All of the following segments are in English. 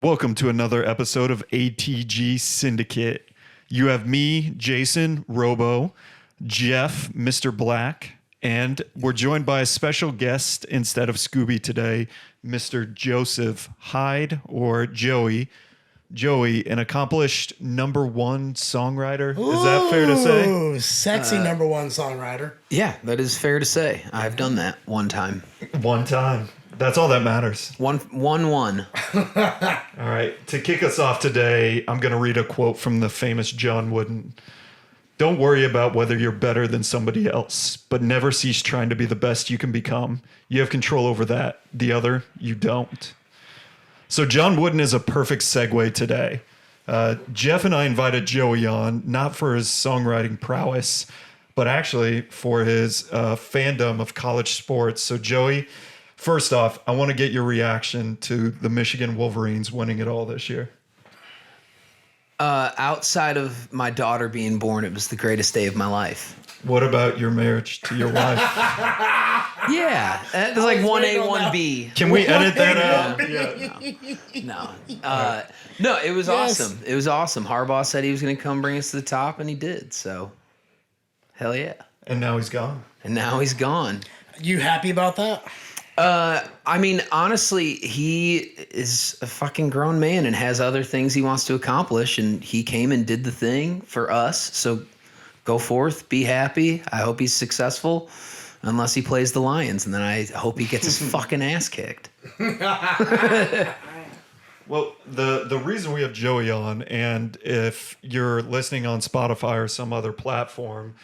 Welcome to another episode of ATG Syndicate. You have me, Jason, Robo, Jeff, Mr. Black, and we're joined by a special guest instead of Scooby today, Mr. Joseph Hyde, or Joey. Joey, an accomplished number one songwriter. Is that fair to say? Ooh, sexy number one songwriter. Yeah, that is fair to say. I've done that one time. One time. That's all that matters. One. All right. To kick us off today, I'm going to read a quote from the famous John Wooden. Don't worry about whether you're better than somebody else, but never cease trying to be the best you can become. You have control over that. The other, you don't. So John Wooden is a perfect segue today. Jeff and I invited Joey on, not for his songwriting prowess, but actually for his fandom of college sports. So Joey, first off, I want to get your reaction to the Michigan Wolverines winning it all this year. Outside of my daughter being born, it was the greatest day of my life. What about your marriage to your wife? Yeah, it's like 1A, 1B. Can we edit that out? No, it was Yes. awesome. It was awesome. Harbaugh said he was going to come bring us to the top, and he did. So, hell yeah. And now he's gone. And now he's gone. You happy about that? I mean, honestly, he is a fucking grown man and has other things he wants to accomplish, and he came and did the thing for us. So go forth, be happy. I hope he's successful, unless he plays the Lions, and then I hope he gets his fucking ass kicked. Well, the reason we have Joey on, and if you're listening on Spotify or some other platform,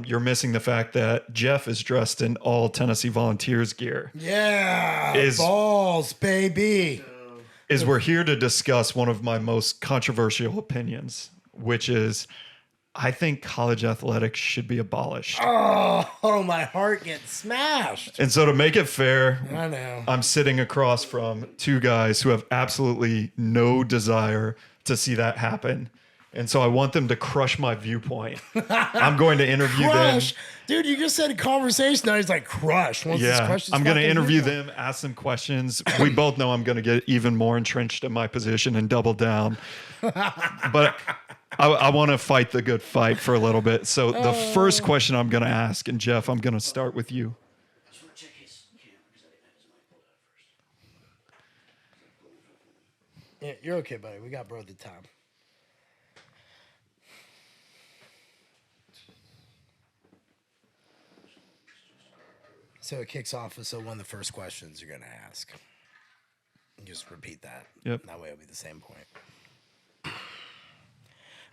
you're missing the fact that Jeff is dressed in all Tennessee Volunteers gear. Yeah, balls, baby. Is we're here to discuss one of my most controversial opinions, which is I think college athletics should be abolished. Oh, my heart gets smashed. And so to make it fair, I know. I'm sitting across from two guys who have absolutely no desire to see that happen. And so I want them to crush my viewpoint. I'm going to interview Crush. them. Dude, you just said a conversation. Now he's like, crush. Wants to Yeah, crush his I'm going to fucking interview viewpoint. them, ask them questions. We both know I'm going to get even more entrenched in my position and double down. But I want to fight the good fight for a little bit. So the first question I'm going to ask, and Jeff, I'm going to start with you. Yeah, you're okay, buddy. We got bro the time. So it kicks off with one of the first questions you're going to ask. Just repeat that. Yep. That way it'll be the same point.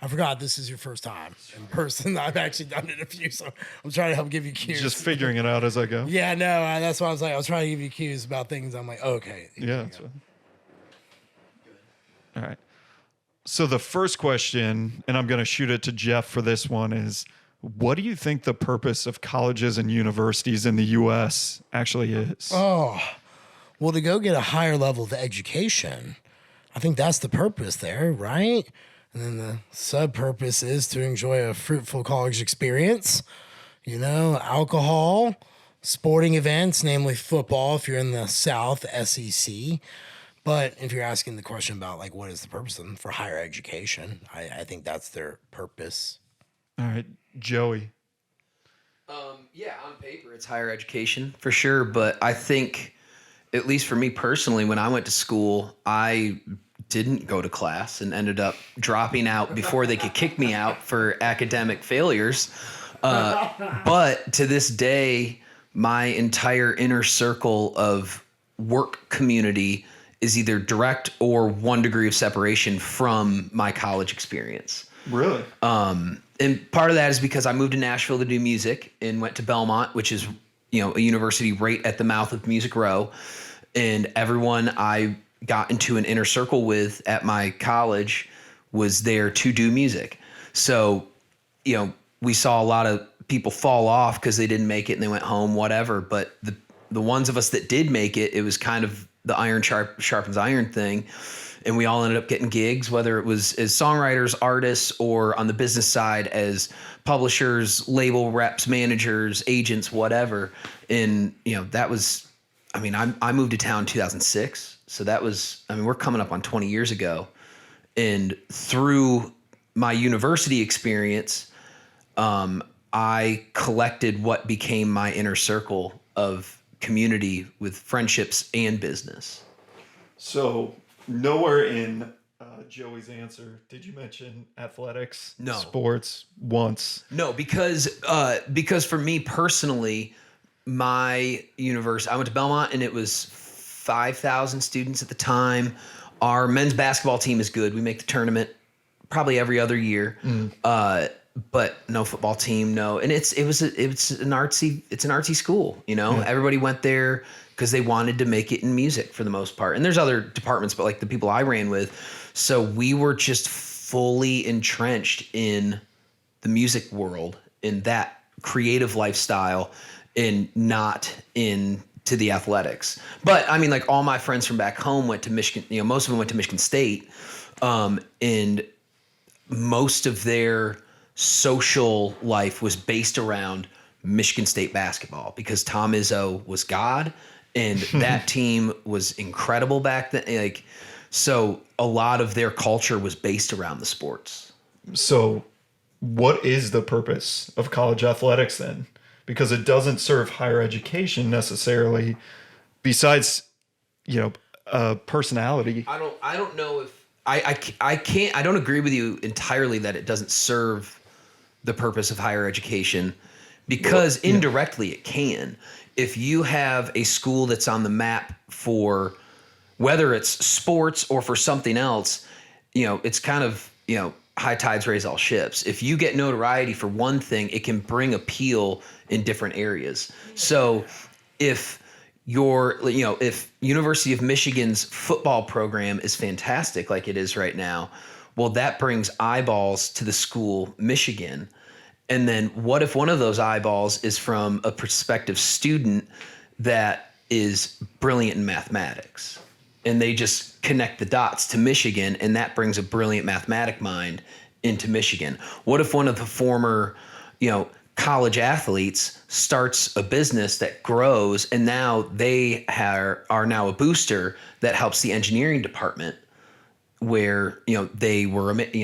I forgot this is your first time in person. I've actually done it a few, so I'm trying to help give you cues. Just figuring it out as I go. Yeah, no, that's why I was like, I was trying to give you cues about things. I'm like, okay. Yeah. That's right. All right. So the first question, and I'm going to shoot it to Jeff for this one, is what do you think the purpose of colleges and universities in the U.S. actually is? Oh, well, to go get a higher level of education, I think that's the purpose there, right? And then the sub-purpose is to enjoy a fruitful college experience, you know, alcohol, sporting events, namely football if you're in the South, SEC. But if you're asking the question about, like, what is the purpose of them for higher education, I think that's their purpose. All right, Joey. Yeah, on paper, it's higher education for sure. But I think, at least for me personally, when I went to school, I didn't go to class and ended up dropping out before they could kick me out for academic failures. But to this day, my entire inner circle of work community is either direct or 1 degree of separation from my college experience. Really? And part of that is because I moved to Nashville to do music and went to Belmont, which is, you know, a university right at the mouth of Music Row. And everyone I got into an inner circle with at my college was there to do music. So, you know, we saw a lot of people fall off because they didn't make it and they went home, whatever. But the ones of us that did make it, it was kind of the iron sharpens iron thing. And we all ended up getting gigs, whether it was as songwriters, artists, or on the business side as publishers, label reps, managers, agents, whatever. And, you know, that was, I mean, I moved to town in 2006. So that was, I mean, we're coming up on 20 years ago. And through my university experience, I collected what became my inner circle of community with friendships and business. So nowhere in Joey's answer did you mention athletics, No. sports once. No, because for me personally, my university, I went to Belmont and it was 5,000 students at the time. Our men's basketball team is good. We make the tournament probably every other year. But no football team, no. And it's an artsy school, you know. Everybody went there because they wanted to make it in music for the most part. And there's other departments, but like the people I ran with, so we were just fully entrenched in the music world, in that creative lifestyle, and not into the athletics. But I mean, like all my friends from back home went to Michigan, you know, most of them went to Michigan State, and most of their social life was based around Michigan State basketball because Tom Izzo was God, and that team was incredible back then. Like, so a lot of their culture was based around the sports. So what is the purpose of college athletics then? Because it doesn't serve higher education necessarily, besides, you know, personality. I don't know if I don't agree with you entirely that it doesn't serve the purpose of higher education, because indirectly it can. If you have a school that's on the map for whether it's sports or for something else, you know, it's kind of, you know, high tides raise all ships. If you get notoriety for one thing, it can bring appeal in different areas. So if if University of Michigan's football program is fantastic like it is right now, well, that brings eyeballs to the school, Michigan. And then what if one of those eyeballs is from a prospective student that is brilliant in mathematics? And they just connect the dots to Michigan, and that brings a brilliant mathematic mind into Michigan. What if one of the former, you know, college athletes starts a business that grows, and now they are now a booster that helps the engineering department, where, you know,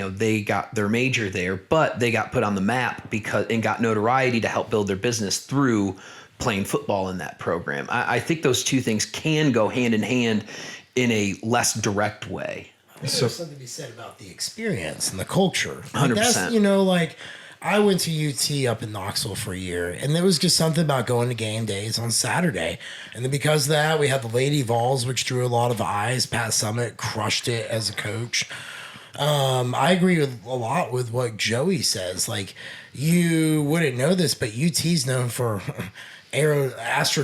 they got their major there, but they got put on the map and got notoriety to help build their business through playing football in that program. I think those two things can go hand in hand in a less direct way. There's something to be said about the experience and the culture. 100%. That's, you know, like I went to UT up in Knoxville for a year, and there was just something about going to game days on Saturday. And then because of that, we had the Lady Vols, which drew a lot of eyes. Pat Summitt crushed it as a coach. I agree with a lot with what Joey says. Like, you wouldn't know this, but UT's known for aeronautics.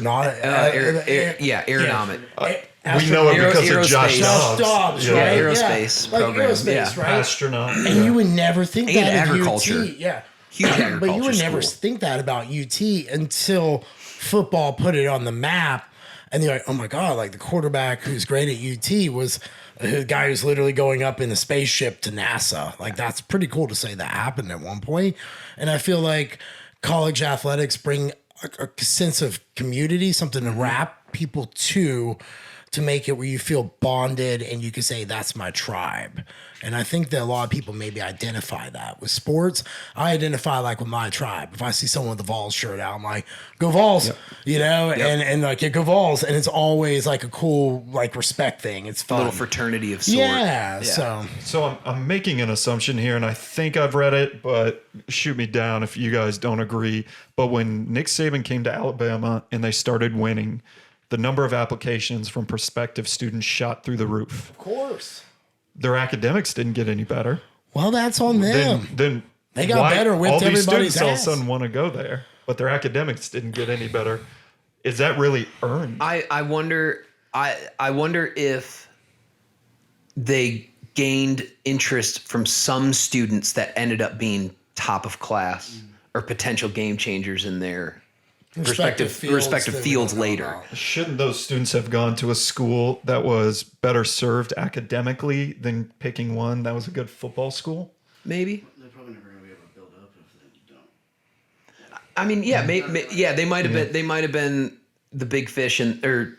We know it because of Josh Dobbs. Right? Aerospace program. Aerospace, right? Astronaut. And you would never think And that of agriculture. UT. Yeah. Huge agriculture But you would never school. think that about UT until football put it on the map. And you're like, oh my God, like the quarterback who's great at UT was a guy who's literally going up in a spaceship to NASA. Like, that's pretty cool to say that happened at one point. And I feel like college athletics bring a sense of community, something to wrap people to make it where you feel bonded and you can say, that's my tribe. And I think that a lot of people maybe identify that. With sports, I identify like with my tribe. If I see someone with the Vols shirt out, I'm like, go Vols, you know, and like, yeah, go Vols. And it's always like a cool, like, respect thing. It's fun. A little fraternity of sort. Yeah. So I'm making an assumption here, and I think I've read it, but shoot me down if you guys don't agree. But when Nick Saban came to Alabama and they started winning, the number of applications from prospective students shot through the roof. Of course. Their academics didn't get any better. Well, that's on them. Then They got better, whipped all these everybody's students all of a ass. sudden want to go there, but their academics didn't get any better. Is that really earned? I wonder if they gained interest from some students that ended up being top of class or potential game changers in their respective fields later. Shouldn't those students have gone to a school that was better served academically than picking one that was a good football school? Maybe. They're probably never going to be able to build up if they don't. I mean, yeah, they might have been. They might have been the big fish, or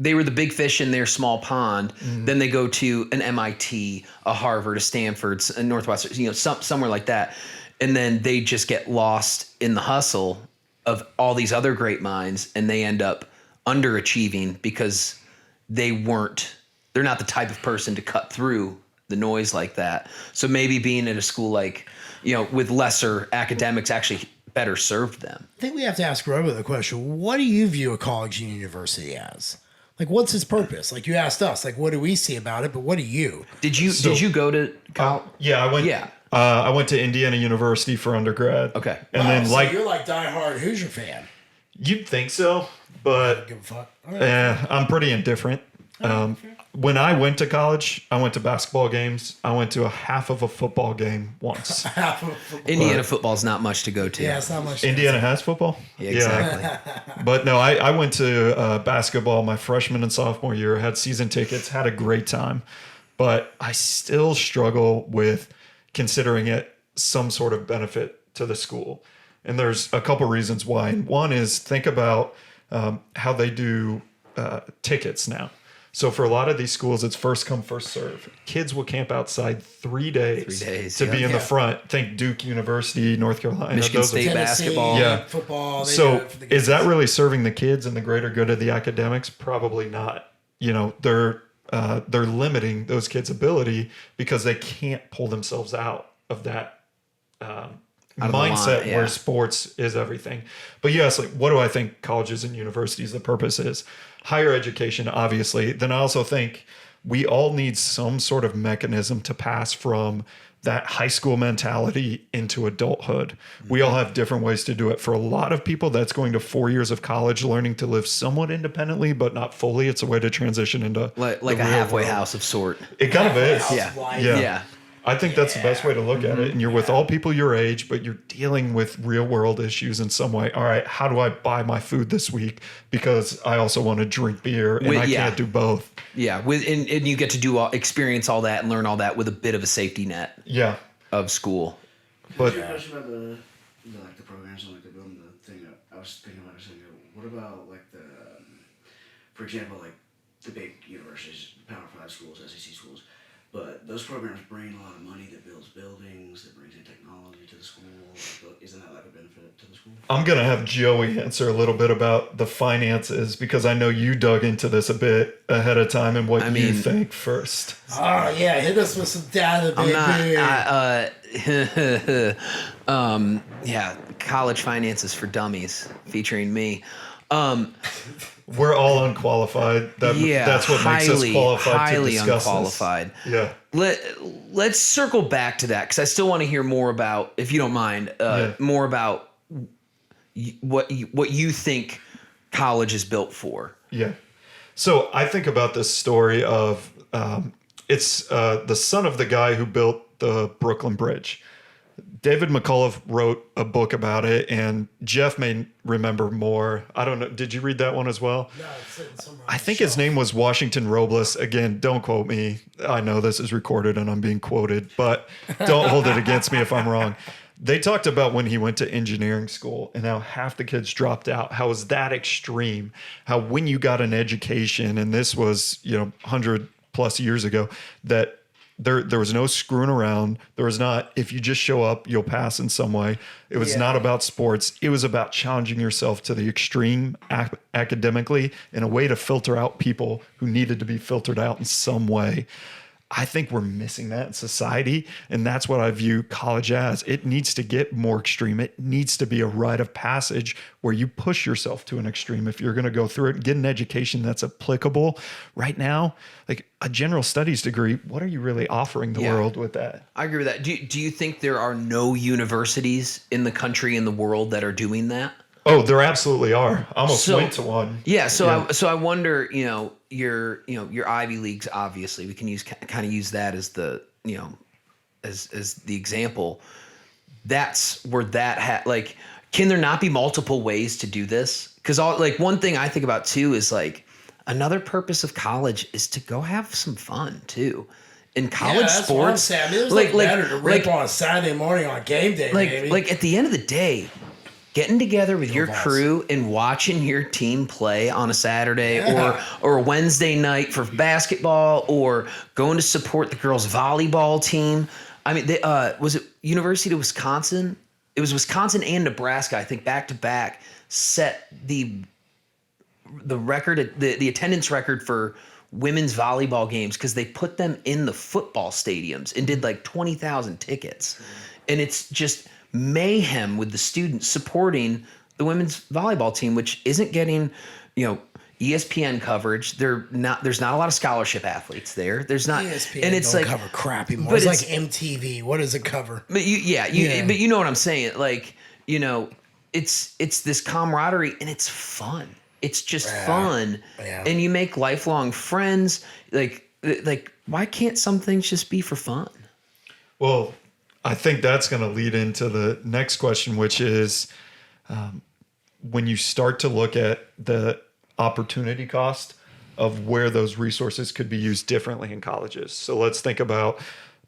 they were the big fish in their small pond. Then they go to an MIT, a Harvard, a Stanford, a Northwestern, somewhere like that. And then they just get lost in the hustle of all these other great minds, and they end up underachieving because they're not the type of person to cut through the noise like that. So maybe being at a school like, with lesser academics actually better served them. I think we have to ask Robo the question, what do you view a college and university as? Like, what's its purpose? Like, you asked us, like, what do we see about it? But what do you? Did you go to college? Yeah, I went. Yeah. I went to Indiana University for undergrad. Okay. And Wow, then so you're like diehard Hoosier fan. you'd think so, but Give a fuck. All right. I'm pretty indifferent. When I went to college, I went to basketball games. I went to a half of a football game once. Indiana football's not much to go to. Yeah, it's not much. Indiana has football? Yeah, exactly. But no, I went to basketball my freshman and sophomore year, had season tickets, had a great time. But I still struggle with considering it some sort of benefit to the school. And there's a couple reasons why. And one is think about how they do tickets now. So for a lot of these schools, it's first come, first serve. Kids will camp outside 3 days, to be in the front. Think Duke University, North Carolina. Michigan State Tennessee, basketball. Yeah. Football. They do So it for the is that kids. really serving the kids and the greater good of the academics? Probably not. They're limiting those kids' ability because they can't pull themselves out of that Out of the mindset line, yeah. where sports is everything. But yes, like what do I think colleges and universities, the purpose is? Higher education, obviously. Then I also think we all need some sort of mechanism to pass from that high school mentality into adulthood. We all have different ways to do it. For a lot of people, that's going to 4 years of college, learning to live somewhat independently, but not fully. It's a way to transition into Like the a real halfway world. house of sort. It kind of is. Yeah. Yeah. I think that's the best way to look at it. And you're with all people your age, but you're dealing with real world issues in some way. All right, how do I buy my food this week? Because I also want to drink beer and I can't do both. Yeah, and you get to experience all that and learn all that with a bit of a safety net Yeah. of school. But Your question about the programs and like the building the thing. I was thinking about it. Saying, what about like for example, like the big universities, Power 5 schools, SEC schools. But those programs bring a lot of money that builds buildings, that brings in technology to the school. Isn't that like a benefit to the school? I'm going to have Joey answer a little bit about the finances because I know you dug into this a bit ahead of time and what you think first. Oh, yeah. Hit us with some data, baby. Yeah, college finances for dummies featuring me. We're all unqualified. That's what makes us qualified to discuss unqualified. This. Yeah. Let's circle back to that because I still want to hear more about, if you don't mind, more about what you think college is built for. Yeah. So I think about this story of it's the son of the guy who built the Brooklyn Bridge. David McCullough wrote a book about it, and Jeff may remember more. I don't know. Did you read that one as well? No, it's sitting somewhere on I the think shelf. his name was Washington Robles. Again, don't quote me. I know this is recorded and I'm being quoted, but don't hold it against me if I'm wrong. They talked about when he went to engineering school and how half the kids dropped out. How it was that extreme? How when you got an education, and this was 100 plus years ago, that there was no screwing around. There was not, if you just show up, you'll pass in some way. It was not about sports. It was about challenging yourself to the extreme academically in a way to filter out people who needed to be filtered out in some way. I think we're missing that in society, and that's what I view college as. It needs to get more extreme. It needs to be a rite of passage where you push yourself to an extreme if you're going to go through it, get an education that's applicable. Right now, like a general studies degree, what are you really offering the world with that? I agree with that. Do you think there are no universities in the country, in the world, that are doing that? Oh, there absolutely are. I almost went to one. Yeah. I wonder, your Ivy Leagues, obviously we can use that as the, as the example. That's where that can there not be multiple ways to do this? Cause one thing I think about too is another purpose of college is to go have some fun too. In college that's what I'm sports, saying. I mean, it was better to rip on a Saturday morning on game day, baby. at the end of the day, getting together with your crew and watching your team play on a Saturday or a Wednesday night for basketball, or going to support the girls' volleyball team. I mean, was it University of Wisconsin? It was Wisconsin and Nebraska, I think, back to back, set the record, the attendance record for women's volleyball games, because they put them in the football stadiums and did like 20,000 tickets. And it's just mayhem with the students supporting the women's volleyball team, which isn't getting, ESPN coverage. There's not a lot of scholarship athletes there. The's not, ESPN and it's don't like cover crap anymore. It's like MTV. What does it cover? But but you know what I'm saying. Like, it's this camaraderie, and it's fun. It's just fun, and you make lifelong friends. Like why can't some things just be for fun? Well, I think that's going to lead into the next question, which is when you start to look at the opportunity cost of where those resources could be used differently in colleges. So let's think about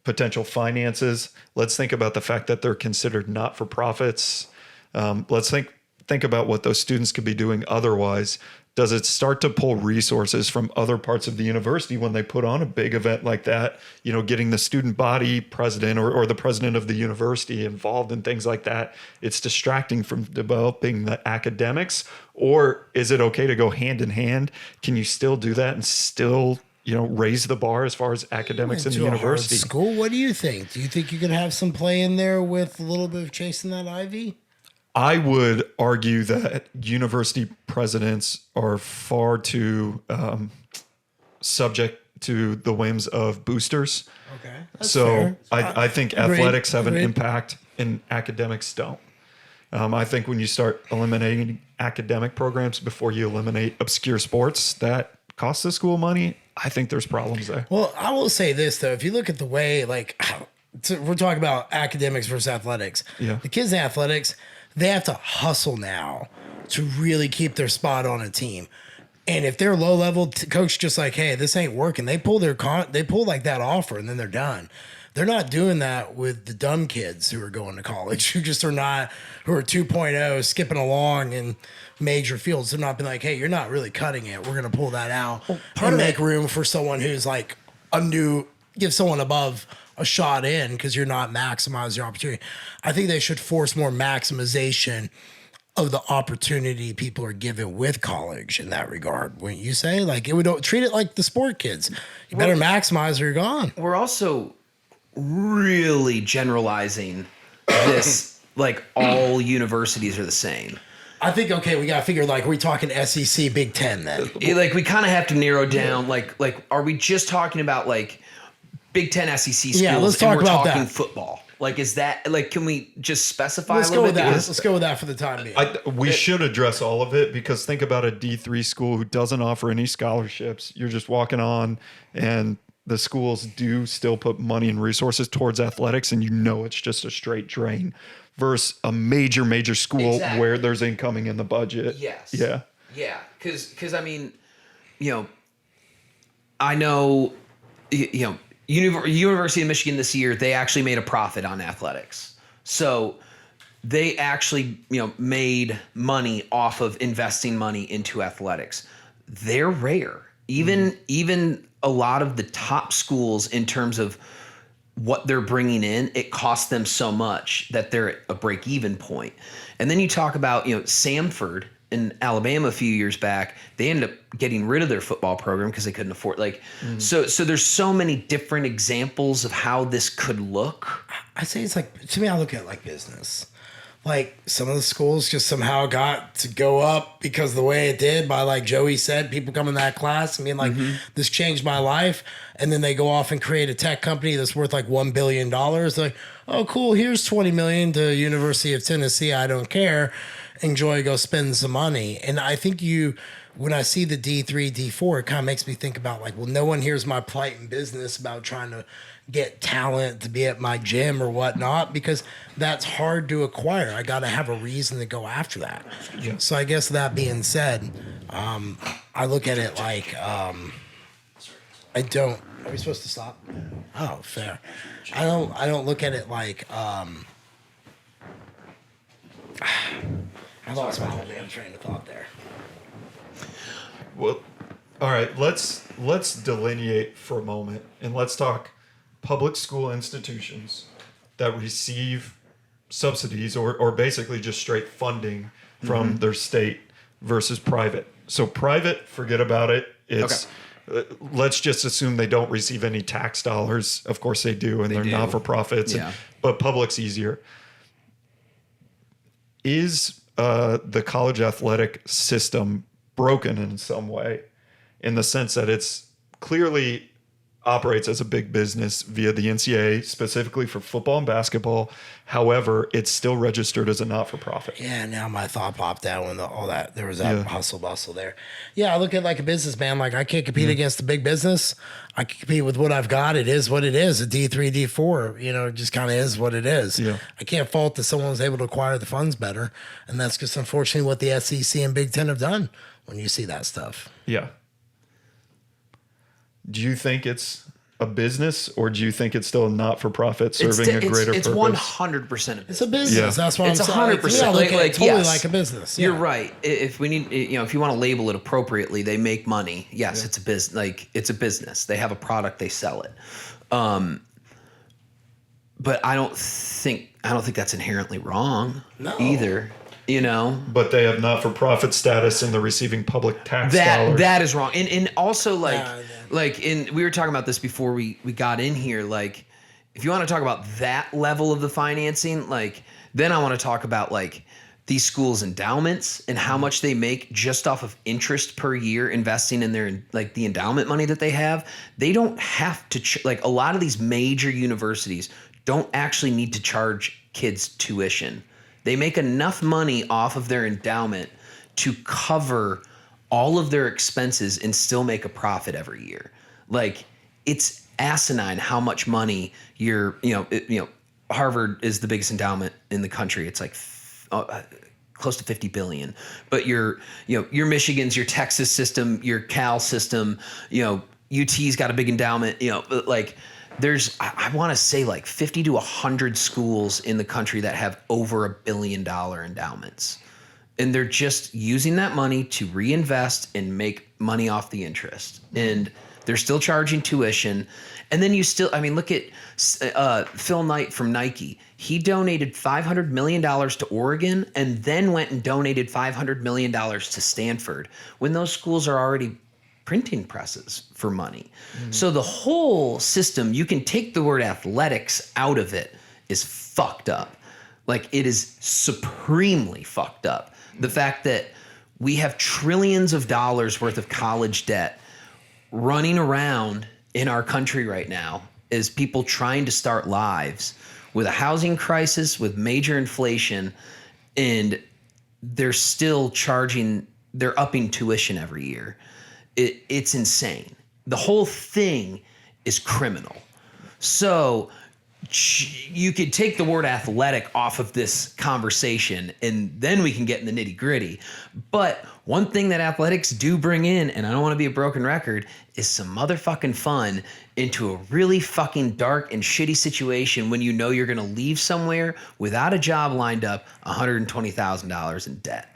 potential finances. Let's think about the fact that they're considered not-for-profits. Let's think about what those students could be doing otherwise. Does it start to pull resources from other parts of the university when they put on a big event like that? Getting the student body president or the president of the university involved in things like that. It's distracting from developing the academics. Or is it okay to go hand in hand? Can you still do that and still, raise the bar as far as academics in the university? School. What do you think? Do you think you can have some play in there with a little bit of chasing that ivy? I would argue that university presidents are far too subject to the whims of boosters. Okay. So I think athletics have an impact and academics don't. I think when you start eliminating academic programs before you eliminate obscure sports that cost the school money, I think there's problems there. Well, I will say this, though. If you look at the way, we're talking about academics versus athletics. Yeah. The kids in athletics, they have to hustle now to really keep their spot on a team. And if they're low level, coach just like, hey, this ain't working. They pull like that offer and then they're done. They're not doing that with the dumb kids who are going to college, who are 2.0, skipping along in major fields. They're not being like, hey, you're not really cutting it. We're going to pull that out and make room for someone who's like give someone above a shot in, because you're not maximizing your opportunity. I think they should force more maximization of the opportunity people are given with college in that regard. Wouldn't you say? Like, treat it like the sport kids. You better maximize or you're gone. We're also really generalizing this, like all universities are the same. I think, okay, we got to figure, like, are we talking SEC, Big Ten then? Like, we kind of have to narrow down, like, are we just talking about, like, Big Ten SEC schools, yeah, let's talk and we're about talking that. Football? Like, is that, like, can we just specify Let's a little go with bit? that. Let's go with that for the time being. We should address all of it, because think about a D3 school who doesn't offer any scholarships. You're just walking on, and the schools do still put money and resources towards athletics, and it's just a straight drain, versus a major school where there's incoming in the budget. Yes. Yeah. Yeah. Because I mean, I know, University of Michigan this year, they actually made a profit on athletics. So they actually, made money off of investing money into athletics. They're rare. Even a lot of the top schools, in terms of what they're bringing in, it costs them so much that they're at a break-even point. And then you talk about, Samford in Alabama a few years back, they ended up getting rid of their football program because they couldn't afford, so there's so many different examples of how this could look. I say it's like, to me, I look at it like business. Like, some of the schools just somehow got to go up because of the way it did, by, like Joey said, people come in that class and being like, this changed my life. And then they go off and create a tech company that's worth like $1 billion. They're like, oh, cool, here's $20 million to University of Tennessee. I don't care. Enjoy, go spend some money. And I think when I see the D3, D4, it kind of makes me think about, like, well, no one hears my plight in business about trying to get talent to be at my gym or whatnot, because that's hard to acquire. I got to have a reason to go after that. Yeah. So I guess that being said, I look at it like, are we supposed to stop? Oh, fair. I don't look at it like, I lost my whole damn train of thought there. Well, all right. Let's delineate for a moment, and let's talk public school institutions that receive subsidies or basically just straight funding from their state versus private. So private, forget about it. It's let's just assume they don't receive any tax dollars. Of course they do, and they're not for profits. Yeah. But public's easier. Is the college athletic system broken in some way, in the sense that it's clearly operates as a big business via the NCAA, specifically for football and basketball. However, it's still registered as a not-for-profit. Yeah, now my thought popped out when all that there was that hustle bustle there. Yeah, I look at like a businessman. Like I can't compete against the big business. I can compete with what I've got. It is what it is. A D3, D4. It just kind of is what it is. Yeah. I can't fault that someone was able to acquire the funds better, and that's just unfortunately what the SEC and Big Ten have done. When you see that stuff. Yeah. Do you think it's a business, or do you think it's still a not-for-profit serving a greater purpose? It's 100% a business. It's a business. Yeah. That's what It's I'm saying. 100%. Yeah, look at it totally yes. like a business. You're Yeah. right. If we need, if you want to label it appropriately, they make money. Yes, it's a business. Like it's a business. They have a product. They sell it. But I don't think that's inherently wrong either. But they have not-for-profit status and they're receiving public tax dollars. That is wrong. And also we were talking about this before we got in here. Like, if you want to talk about that level of the financing, then I want to talk about these schools' endowments and how much they make just off of interest per year investing in their the endowment money that they have. They don't have to a lot of these major universities don't actually need to charge kids tuition. They make enough money off of their endowment to cover all of their expenses and still make a profit every year. It's asinine how much money Harvard is the biggest endowment in the country. It's close to 50 billion. But your Michigan's, your Texas system, your Cal system, UT's got a big endowment, there's, I want to say 50 to 100 schools in the country that have over $1 billion endowments. And they're just using that money to reinvest and make money off the interest. And they're still charging tuition. And then look at Phil Knight from Nike. He donated $500 million to Oregon and then went and donated $500 million to Stanford when those schools are already printing presses for money. So the whole system, you can take the word athletics out of it, is fucked up. It is supremely fucked up. The fact that we have trillions of dollars worth of college debt running around in our country right now is people trying to start lives with a housing crisis, with major inflation, and they're still they're upping tuition every year. It's insane. The whole thing is criminal. So you could take the word athletic off of this conversation and then we can get in the nitty gritty. But one thing that athletics do bring in, and I don't want to be a broken record, is some motherfucking fun into a really fucking dark and shitty situation when you know you're going to leave somewhere without a job lined up, $120,000 in debt.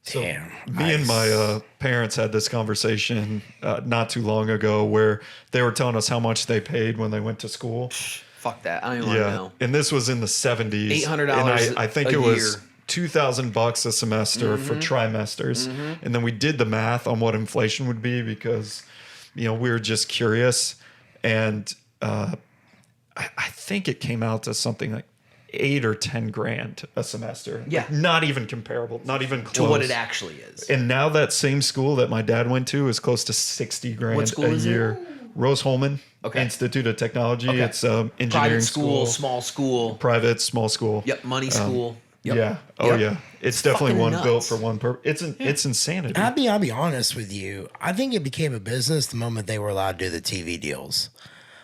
So me and my parents had this conversation not too long ago where they were telling us how much they paid when they went to school. Fuck that. I don't even want to know. And this was in the 70s. $800 and I think it was $2,000 a semester for trimesters. And then we did the math on what inflation would be because, we were just curious. And I think it came out to something like $8 or $10,000 a semester. Yeah. Not even comparable, not even close to what it actually is. And now that same school that my dad went to is close to $60,000 What school a is year. it? Rose-Hulman Okay. Institute of Technology. Okay. It's engineering Private school, small school. Private, small school. Yep, money school. Yep. Yeah. Oh Yep. yeah. It's definitely fucking one nuts. built for one purpose. It's insanity. I'll be honest with you. I think it became a business the moment they were allowed to do the TV deals.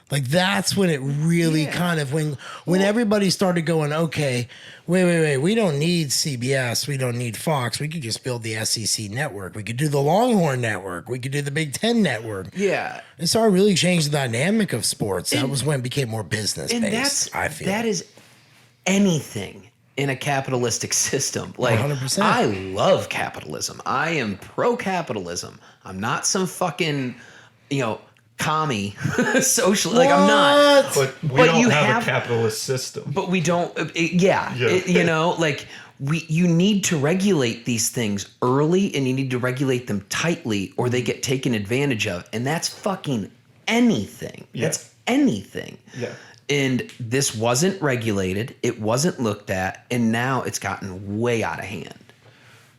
That's when it really kind of when everybody started going, okay, wait, we don't need CBS, we don't need Fox, we could just build the SEC network, we could do the Longhorn network, we could do the Big Ten network. Yeah. It started really changing the dynamic of sports. That was when it became more business based. I feel that is anything in a capitalistic system. Like, 100%. I love capitalism. I am pro-capitalism. I'm not some fucking, commie social. Like, I'm not. But we But don't you have have- a capitalist system. But we don't. Yeah. Like you need to regulate these things early, and you need to regulate them tightly, or they get taken advantage of, and that's fucking anything. Yeah. That's anything. Yeah. And this wasn't regulated. It wasn't looked at, and now it's gotten way out of hand.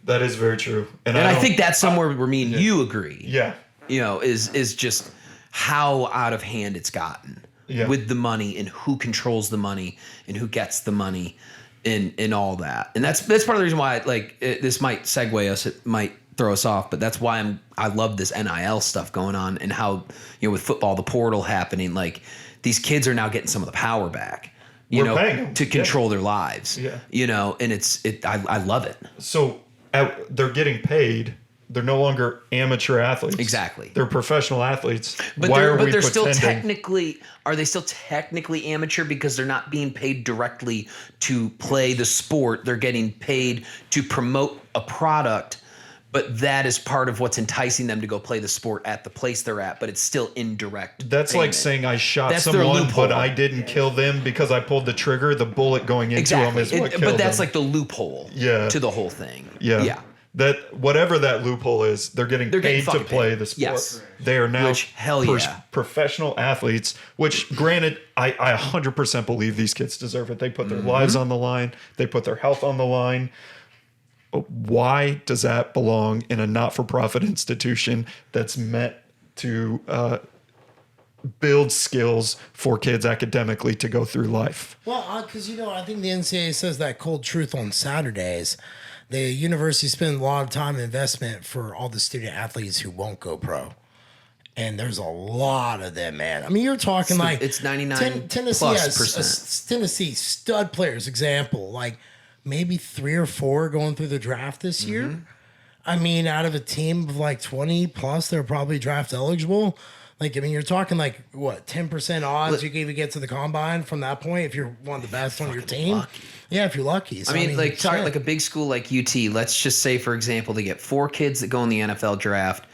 That is very true. And I don't- think that's somewhere where me and you agree. Yeah. Is just how out of hand it's gotten with the money and who controls the money and who gets the money and all that. And that's part of the reason why this might segue us. It might throw us off, but that's why I love this NIL stuff going on, and how, with football, the portal happening, like these kids are now getting some of the power back, We're paying them. to control their lives, Yeah. and I love it. So they're getting paid. They're no longer amateur athletes. Exactly. They're professional athletes. But Why they're, are we they're still pretending? are they still technically amateur because they're not being paid directly to play the sport? They're getting paid to promote a product, but that is part of what's enticing them to go play the sport at the place they're at, but it's still indirect. That's payment. like saying I shot That's their someone, loophole. but I didn't kill them because I pulled the trigger. The bullet going into them is what killed But that's them. like the loophole to the whole thing. Yeah. That whatever that loophole is, they're getting paid to fucking play paid. the sport. Yes. They are now Which, hell yeah. professional athletes, which granted, I 100% believe these kids deserve it. They put their lives on the line. They put their health on the line. Why does that belong in a not-for-profit institution that's meant to build skills for kids academically to go through life? Well, because, I think the NCAA says that cold truth on Saturdays. The university spends a lot of time and investment for all the student athletes who won't go pro. And there's a lot of them, man. I mean, you're talking It's 99 Tennessee plus has percent. Tennessee stud players, example, like maybe 3 or 4 going through the draft this year. I mean, out of a team of like 20 plus, they're probably draft eligible. Like, I mean, you're talking like, what, 10% odds you can even get to the combine from that point if you're one of the best on your team? Lucky. Yeah, if you're lucky. So, talk like a big school like UT. Let's just say, for example, they get 4 kids that go in the NFL draft.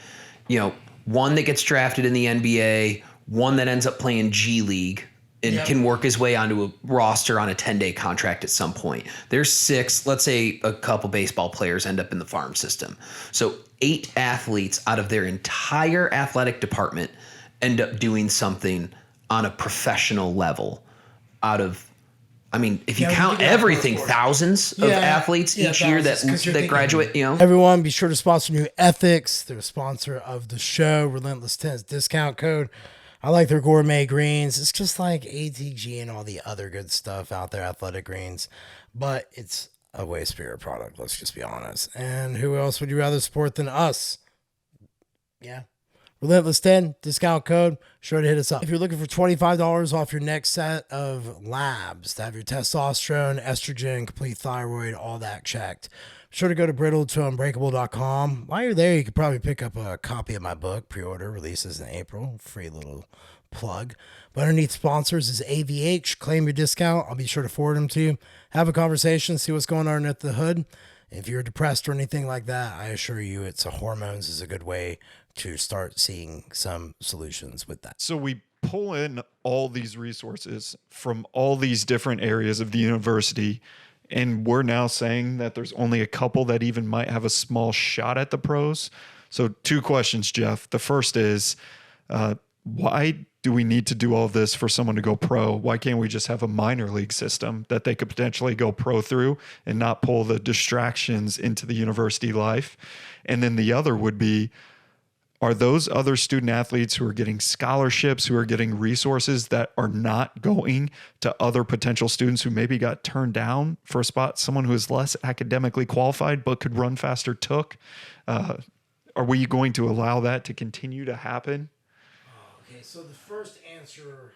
One that gets drafted in the NBA, one that ends up playing G League and can work his way onto a roster on a 10-day contract at some point. There's 6, let's say a couple baseball players end up in the farm system. So 8 athletes out of their entire athletic department end up doing something on a professional level out of, if you count everything, thousands of athletes each year that graduate, Everyone, be sure to sponsor New Ethics. They're a sponsor of the show. Relentless 10's discount code. I like their gourmet greens. It's just like ATG and all the other good stuff out there, athletic greens. But it's a way superior product, let's just be honest. And who else would you rather support than us? Yeah. Relentless 10, discount code, sure to hit us up. If you're looking for $25 off your next set of labs to have your testosterone, estrogen, complete thyroid, all that checked, sure to go to brittle2unbreakable.com. While you're there, you could probably pick up a copy of my book. Pre-order releases in April. Free little plug. But underneath sponsors is AVH. Claim your discount. I'll be sure to forward them to you. Have a conversation, see what's going on at the hood. If you're depressed or anything like that, I assure you hormones is a good way to start seeing some solutions with that. So we pull in all these resources from all these different areas of the university, and we're now saying that there's only a couple that even might have a small shot at the pros. So 2 questions, Jeff. The first is, why do we need to do all this for someone to go pro? Why can't we just have a minor league system that they could potentially go pro through and not pull the distractions into the university life? And then the other would be, are those other student athletes who are getting scholarships, who are getting resources that are not going to other potential students who maybe got turned down for a spot, someone who is less academically qualified but could run faster took? Are we going to allow that to continue to happen? Okay, so the first answer,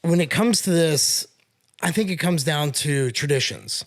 when it comes to this, I think it comes down to traditions.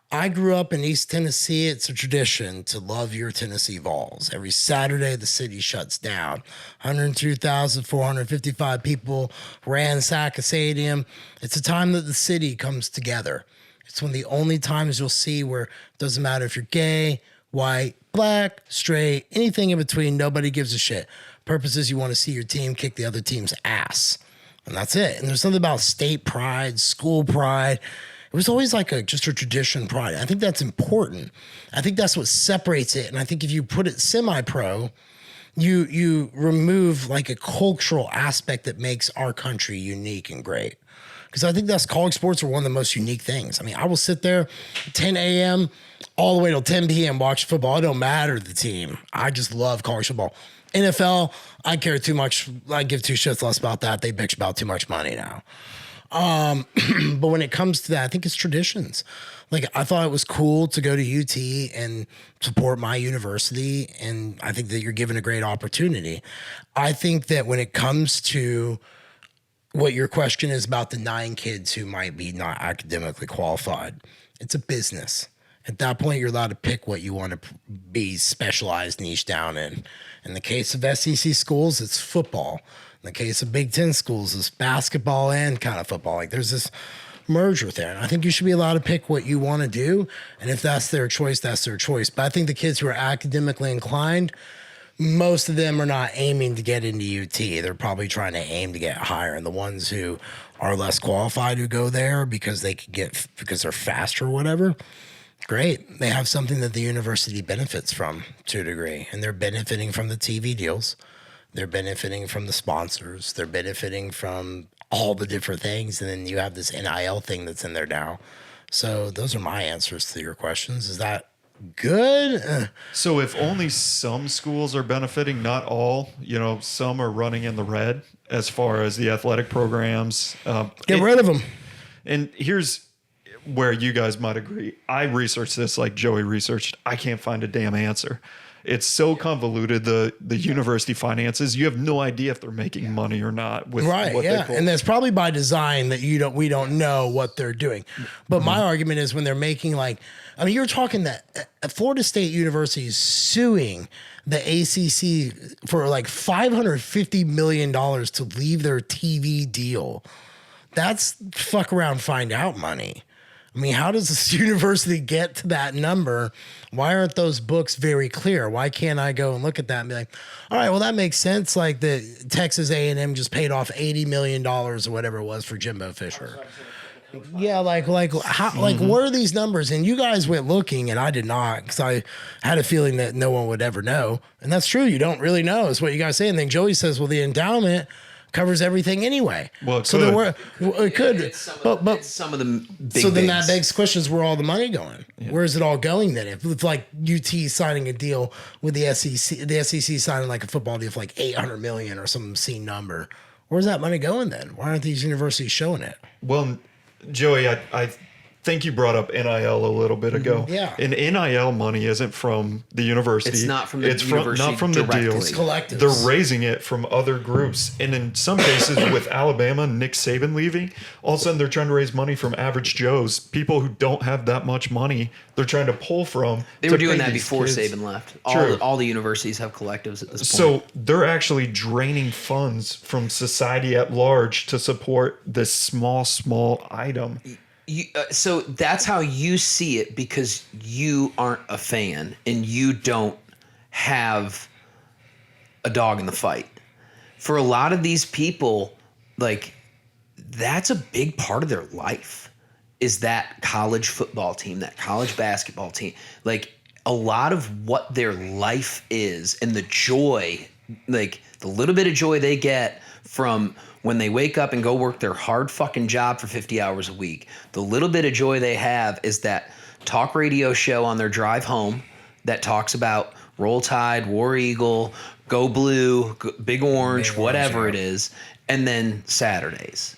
I grew up in East Tennessee. It's a tradition to love your Tennessee Vols. Every Saturday, the city shuts down. 102,455 people ransack a stadium. It's a time that the city comes together. It's one of the only times you'll see where it doesn't matter if you're gay, white, black, straight, anything in between. Nobody gives a shit. Purpose is you want to see your team kick the other team's ass. And that's it. And there's something about state pride, school pride. It was always like just a tradition pride. I think that's important. I think that's what separates it. And I think if you put it semi-pro, you remove like a cultural aspect that makes our country unique and great. Because I think that's college sports are one of the most unique things. I mean, I will sit there 10 a.m. all the way till 10 p.m. watch football. It don't matter the team. I just love college football. NFL, I care too much. I give two shits less about that. They bitch about too much money now. But when it comes to that, I think it's traditions. Like, I thought it was cool to go to UT and support my university. And I think that you're given a great opportunity. I think that when it comes to what your question is about the 9 kids who might be not academically qualified, it's a business. At that point, you're allowed to pick what you want to be specialized niche down in. In the case of SEC schools, it's football. In the case of Big Ten schools, it's basketball and kind of football. Like, there's this merger there. And I think you should be allowed to pick what you want to do. And if that's their choice, that's their choice. But I think the kids who are academically inclined, most of them are not aiming to get into UT. They're probably trying to aim to get higher. And the ones who are less qualified who go there because they're faster or whatever, great. They have something that the university benefits from to a degree. And they're benefiting from the TV deals. They're benefiting from the sponsors. They're benefiting from all the different things. And then you have this NIL thing that's in there now. So those are my answers to your questions. Is that good? So if only some schools are benefiting, not all, some are running in the red as far as the athletic programs. Get rid of them. And here's where you guys might agree. I researched this like Joey researched. I can't find a damn answer. It's so convoluted, the university finances. You have no idea if they're making money or not with right, what yeah. they pull. And that's probably by design that we don't know what they're doing. But my argument is when they're making you're talking that Florida State University is suing the ACC for like $550 million to leave their TV deal. That's fuck around, find out money. I mean, how does this university get to that number? Why aren't those books very clear? Why can't I go and look at that and be like, all right, well, that makes sense. Like the Texas A&M just paid off $80 million or whatever it was for Jimbo Fisher. Yeah, like how, like what are these numbers? And you guys went looking, and I did not, because I had a feeling that no one would ever know. And that's true. You don't really know. Is what you guys say. And then Joey says, well, the endowment covers everything anyway. Well, it so could. It could. It's some of the big so then things. that begs questions: where all the money going? Yeah. Where is it all going then? If like UT signing a deal with the SEC signing like a football deal for like $800 million or some obscene number, where's that money going then? Why aren't these universities showing it? Well, Joey, I think you brought up NIL a little bit ago. Yeah. And NIL money isn't from the university. It's not from the university. Not from the directly. deals. It's collectives. They're raising it from other groups. And in some cases with Alabama, Nick Saban leaving, all of a sudden they're trying to raise money from average Joes, people who don't have that much money. They're trying to pull from. They were doing that before kids. Saban left. True. All the universities have collectives at this point. So they're actually draining funds from society at large to support this small item. So that's how you see it, because you aren't a fan and you don't have a dog in the fight. For a lot of these people, like, that's a big part of their life, is that college football team, that college basketball team. Like, a lot of what their life is and the joy, like the little bit of joy they get from when they wake up and go work their hard fucking job for 50 hours a week, the little bit of joy they have is that talk radio show on their drive home that talks about Roll Tide, War Eagle, Go Blue, Big Orange, whatever it is, and then Saturdays.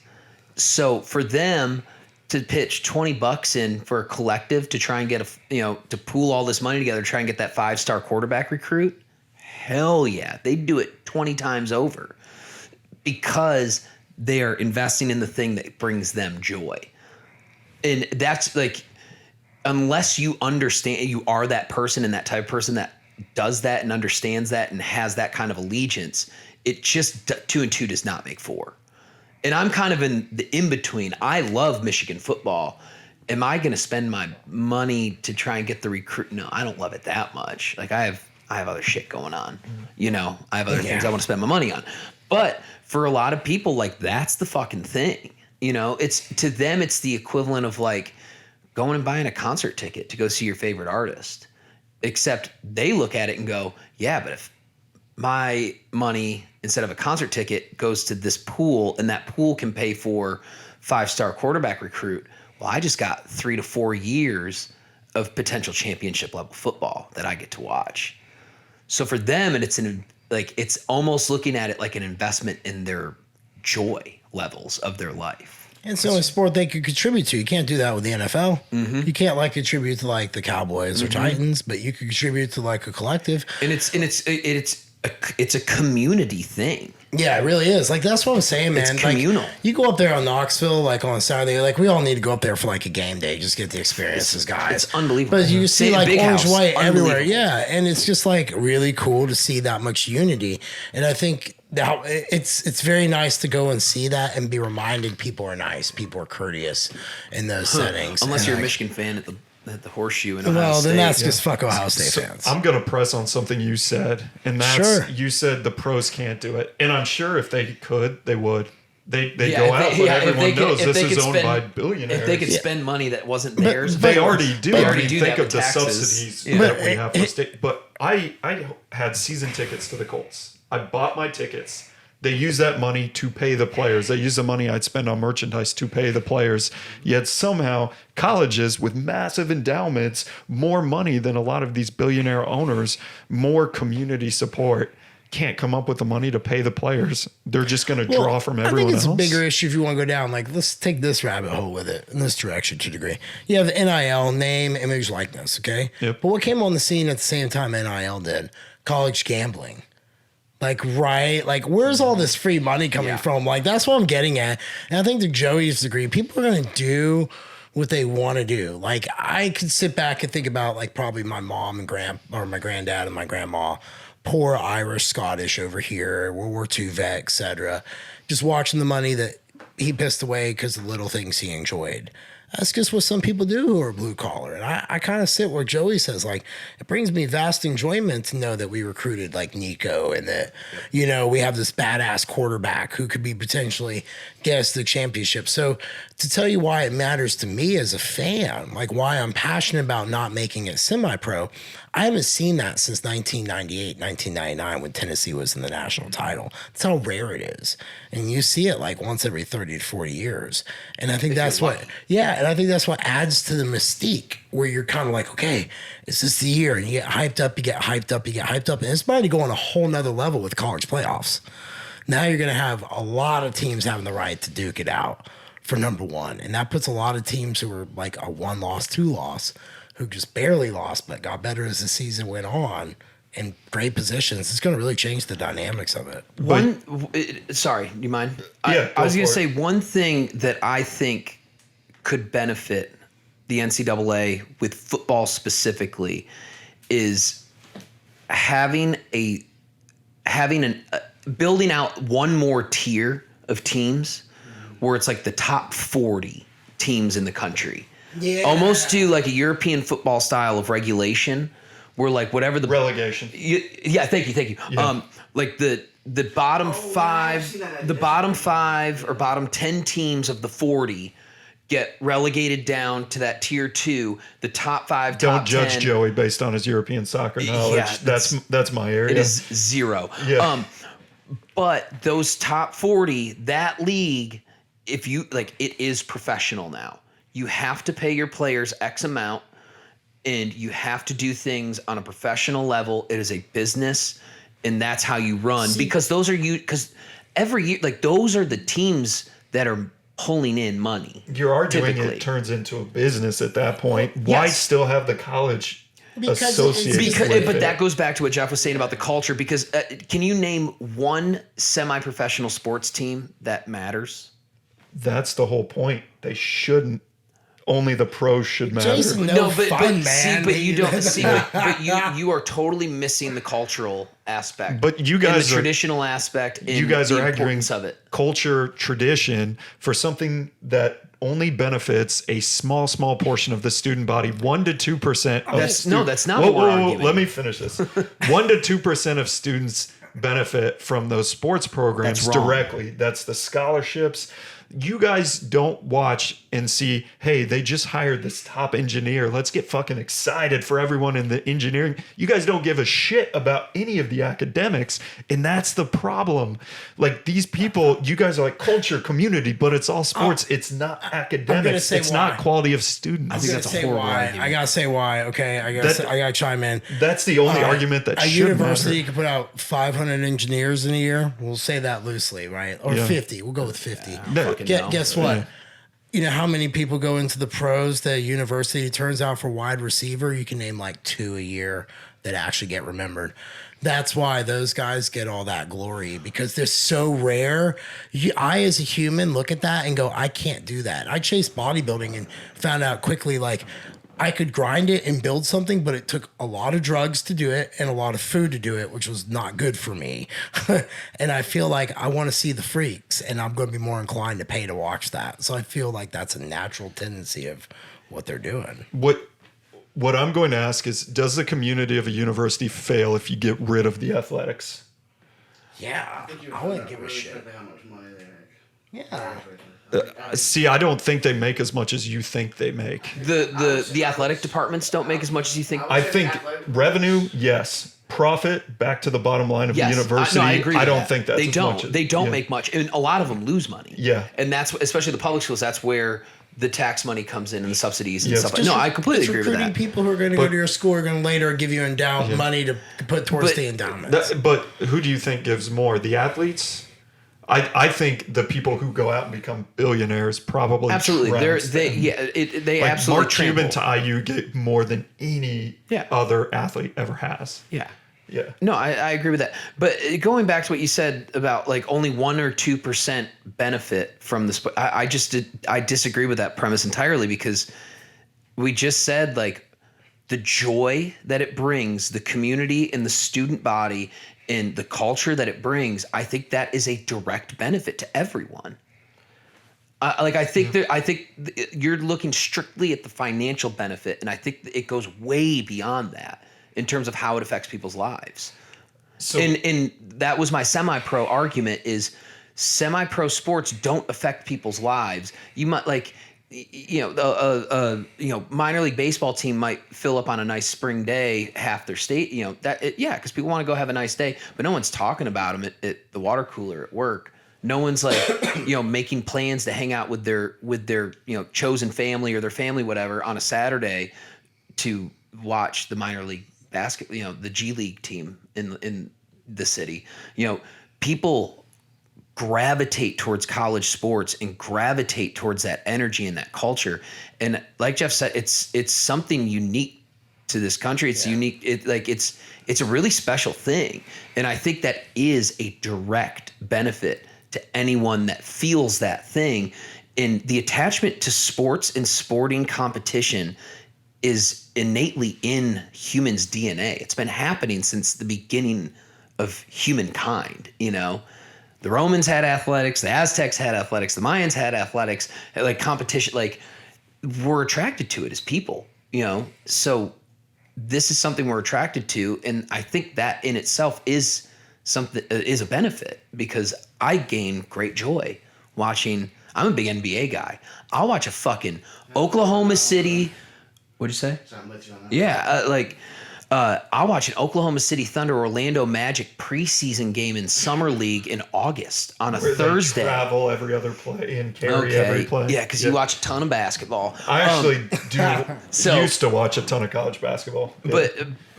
So for them to pitch $20 in for a collective to try and get to pool all this money together, try and get that 5-star quarterback recruit, hell yeah, they'd do it 20 times over. Because they're investing in the thing that brings them joy. And that's like, unless you understand, you are that person and that type of person that does that and understands that and has that kind of allegiance, it just 2 and 2 does not make 4. And I'm kind of in the in between. I love Michigan football. Am I going to spend my money to try and get the recruit? No, I don't love it that much. Like I have other shit going on. You know, I have other things I want to spend my money on. But for a lot of people, like that's the fucking thing. You know, it's to them, it's the equivalent of like going and buying a concert ticket to go see your favorite artist. Except they look at it and go, yeah, but if my money instead of a concert ticket goes to this pool and that pool can pay for 5-star quarterback recruit, well, I just got 3 to 4 years of potential championship level football that I get to watch. So for them, and it's almost looking at it like an investment in their joy levels of their life. And it's the only sport they could contribute to. You can't do that with the NFL. Mm-hmm. You can't like contribute to like the Cowboys or Titans, but you could contribute to like a collective. And it's a community thing. Yeah, it really is. Like that's what I'm saying, man. It's communal. Like, you go up there on Knoxville, like on Saturday. Like we all need to go up there for like a game day, just get the experiences, guys. It's unbelievable. But you see like Big orange, house, white everywhere. unbelievable. Yeah, and it's just like really cool to see that much unity. And I think now it's very nice to go and see that and be reminded people are nice, people are courteous in those settings. Unless And, you're a like, Michigan fan at the Horseshoe in Ohio well, State. then that's just fuck Ohio State So fans. I'm going to press on something you said, and that's Sure. you said the pros can't do it, and I'm sure if they could, they would. They Yeah, go if out, they- but yeah, if everyone they could- knows if this they is could owned spend- by billionaires. If they could spend money that wasn't theirs, They already do. They I already mean, do think that of the with taxes. subsidies Yeah. that we have for state. But I had season tickets to the Colts. I bought my tickets. They use that money to pay the players. They use the money I'd spend on merchandise to pay the players. Yet somehow colleges with massive endowments, more money than a lot of these billionaire owners, more community support, can't come up with the money to pay the players. They're just going to draw from everyone I think it's else. a bigger issue if you want to go down. Like, let's take this rabbit hole with it in this direction to a degree. You have the NIL, name, image, likeness, okay? Yep. But what came on the scene at the same time NIL did? College gambling. Like, right? Like, where's all this free money coming from? Like, that's what I'm getting at. And I think to Joey's degree, people are going to do what they want to do. Like, I could sit back and think about, like, probably my mom and my granddad and my grandma, poor Irish, Scottish over here, World War II vet, etc. Just watching the money that he pissed away because of the little things he enjoyed. That's just what some people do who are blue collar. And I kind of sit where Joey says, like, it brings me vast enjoyment to know that we recruited like Nico and that, you know, we have this badass quarterback who could be potentially get us the championship. So to tell you why it matters to me as a fan, like why I'm passionate about not making it semi-pro, I haven't seen that since 1998, 1999 when Tennessee was in the national title. That's how rare it is. And you see it like once every 30 to 40 years. And I think that's what, and I think that's what adds to the mystique where you're kind of like, okay, is this the year? And you get hyped up, you get hyped up, you get hyped up. And it's about to go on a whole nother level with college playoffs. Now you're going to have a lot of teams having the right to duke it out for number one. And that puts a lot of teams who are like a 1-loss, 2-loss, who just barely lost but got better as the season went on in great positions. It's going to really change the dynamics of it. Sorry, do you mind? Yeah, I was go going to for say it. one thing that I think could benefit the NCAA with football specifically is building out one more tier of teams where it's like the top 40 teams in the country. Yeah. Almost do like a European football style of regulation where like whatever the Relegation. Yeah, thank you. Yeah. Like the bottom I've five, seen that the idea. bottom 5 or bottom 10 teams of the 40 get relegated down to that tier 2. The top 5, Don't top judge 10, Joey based on his European soccer knowledge. Yeah, that's my area. it is 0. Yeah. But those top 40, that league, if you like, it is professional now. You have to pay your players X amount, and you have to do things on a professional level. It is a business, and that's how you run. Because because every year, like those are the teams that are pulling in money. You're arguing typically. it turns into a business at that point. Why Yes. still have the college Because it's- associated with But it? that goes back to what Jeff was saying about the culture. Because can you name one semi-professional sports team that matters? That's the whole point. They shouldn't only the pros should matter. Jason, no fun, man. but you don't see. But you are totally missing the cultural aspect. But you guys and the are- traditional aspect. You guys the are arguing importance of it. culture, tradition for something that only benefits a small portion of the student body. 1 to 2%. That's not what we're arguing. Let me finish this. 1 to 2% of students benefit from those sports programs That's wrong. directly. That's the scholarships. You guys don't watch and see, hey, they just hired this top engineer. Let's get fucking excited for everyone in the engineering. You guys don't give a shit about any of the academics. And that's the problem. Like these people, you guys are like culture, community, but it's all sports. It's not academics. say It's why. not quality of students. I think that's a say horrible why. argument. I gotta say why. Okay, I gotta chime in. That's the only argument that A should university matter. could put out 500 engineers in a year. We'll say that loosely, right? Or Yeah. 50. We'll go with 50. No. Guess what? Yeah. You know how many people go into the pros that university? It turns out for wide receiver, you can name like 2 a year that actually get remembered. That's why those guys get all that glory because they're so rare. I, as a human, look at that and go, I can't do that. I chased bodybuilding and found out quickly, like, I could grind it and build something, but it took a lot of drugs to do it and a lot of food to do it, which was not good for me. And I feel like I want to see the freaks and I'm going to be more inclined to pay to watch that. So I feel like that's a natural tendency of what they're doing. What I'm going to ask is, does the community of a university fail if you get rid of the athletics? Yeah, You I wouldn't give a really shit. quickly how much money they make. Yeah. See, I don't think they make as much as you think they make. The athletic departments don't make as much as you think. I think revenue, yes. Profit, back to the bottom line of Yes, the university. I agree. I with don't that. think that's they as don't. much. They don't yeah. make much, and a lot of them lose money. Yeah. and that's especially the public schools. That's where the tax money comes in and the subsidies and Yes. stuff. Just No, I completely It's agree with recruiting that. people who are going to go But- to your school are going to later give you endowment money to put towards But- the endowments. But who do you think gives more? The athletes? I think the people who go out and become billionaires probably Absolutely, trounced them. they Like absolutely Mark Cuban trample. to IU get more than any Yeah. other athlete ever has. Yeah. Yeah. No, I agree with that. But going back to what you said about like only 1 or 2% benefit from the sport, I disagree with that premise entirely because we just said like the joy that it brings, the community and the student body and the culture that it brings. I think that is a direct benefit to everyone. I think you're looking strictly at the financial benefit, and I think it goes way beyond that in terms of how it affects people's lives. So And that was my semi-pro argument is semi-pro sports don't affect people's lives. You might like, minor league baseball team might fill up on a nice spring day, half their state, because people want to go have a nice day, but no one's talking about them at the water cooler at work. No one's like, making plans to hang out with their chosen family or their family, whatever, on a Saturday to watch the minor league basketball, the G League team in the city. People gravitate towards college sports and gravitate towards that energy and that culture. And like Jeff said, it's something unique to this country. It's unique. It's a really special thing. And I think that is a direct benefit to anyone that feels that thing. And the attachment to sports and sporting competition is innately in humans' DNA. It's been happening since the beginning of humankind. The Romans had athletics, the Aztecs had athletics, the Mayans had athletics, like competition. Like we're attracted to it as people. So this is something we're attracted to, and I think that in itself is a benefit because I gain great joy watching. I'm a big NBA guy. I'll watch a fucking Oklahoma City. What'd you say? So I'm with you on that. Yeah, I'll watch an Oklahoma City Thunder Orlando Magic preseason game in Summer League in August on a where they Thursday. travel every other play and carry every play. Yeah, because you watch a ton of basketball. I actually So- used to watch a ton of college basketball. Yeah.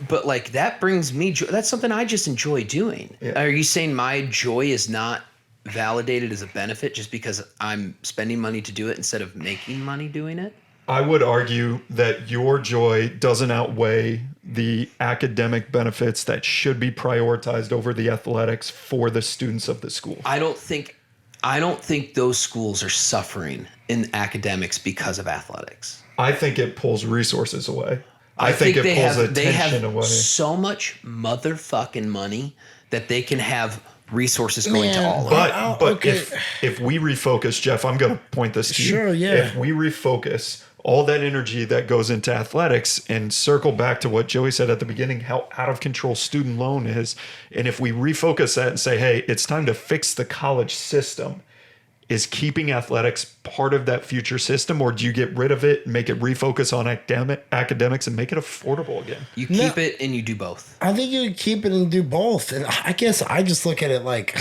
But like that brings me joy. That's something I just enjoy doing. Yeah. Are you saying my joy is not validated as a benefit just because I'm spending money to do it instead of making money doing it? I would argue that your joy doesn't outweigh the academic benefits that should be prioritized over the athletics for the students of the school. I don't think I don't think those schools are suffering in academics because of athletics. I think it pulls resources away. I think it pulls attention away. So much motherfucking money that they can have resources going to all of it. But okay. if we refocus, Jeff, I'm going to point this to you. Sure, yeah. If we refocus all that energy that goes into athletics and circle back to what Joey said at the beginning, how out of control student loan is, and if we refocus that and say, hey, it's time to fix the college system, is keeping athletics part of that future system, or do you get rid of it, make it refocus on academics and make it affordable again? You keep it and you do both. I think you keep it and do both. And I guess I just look at it like,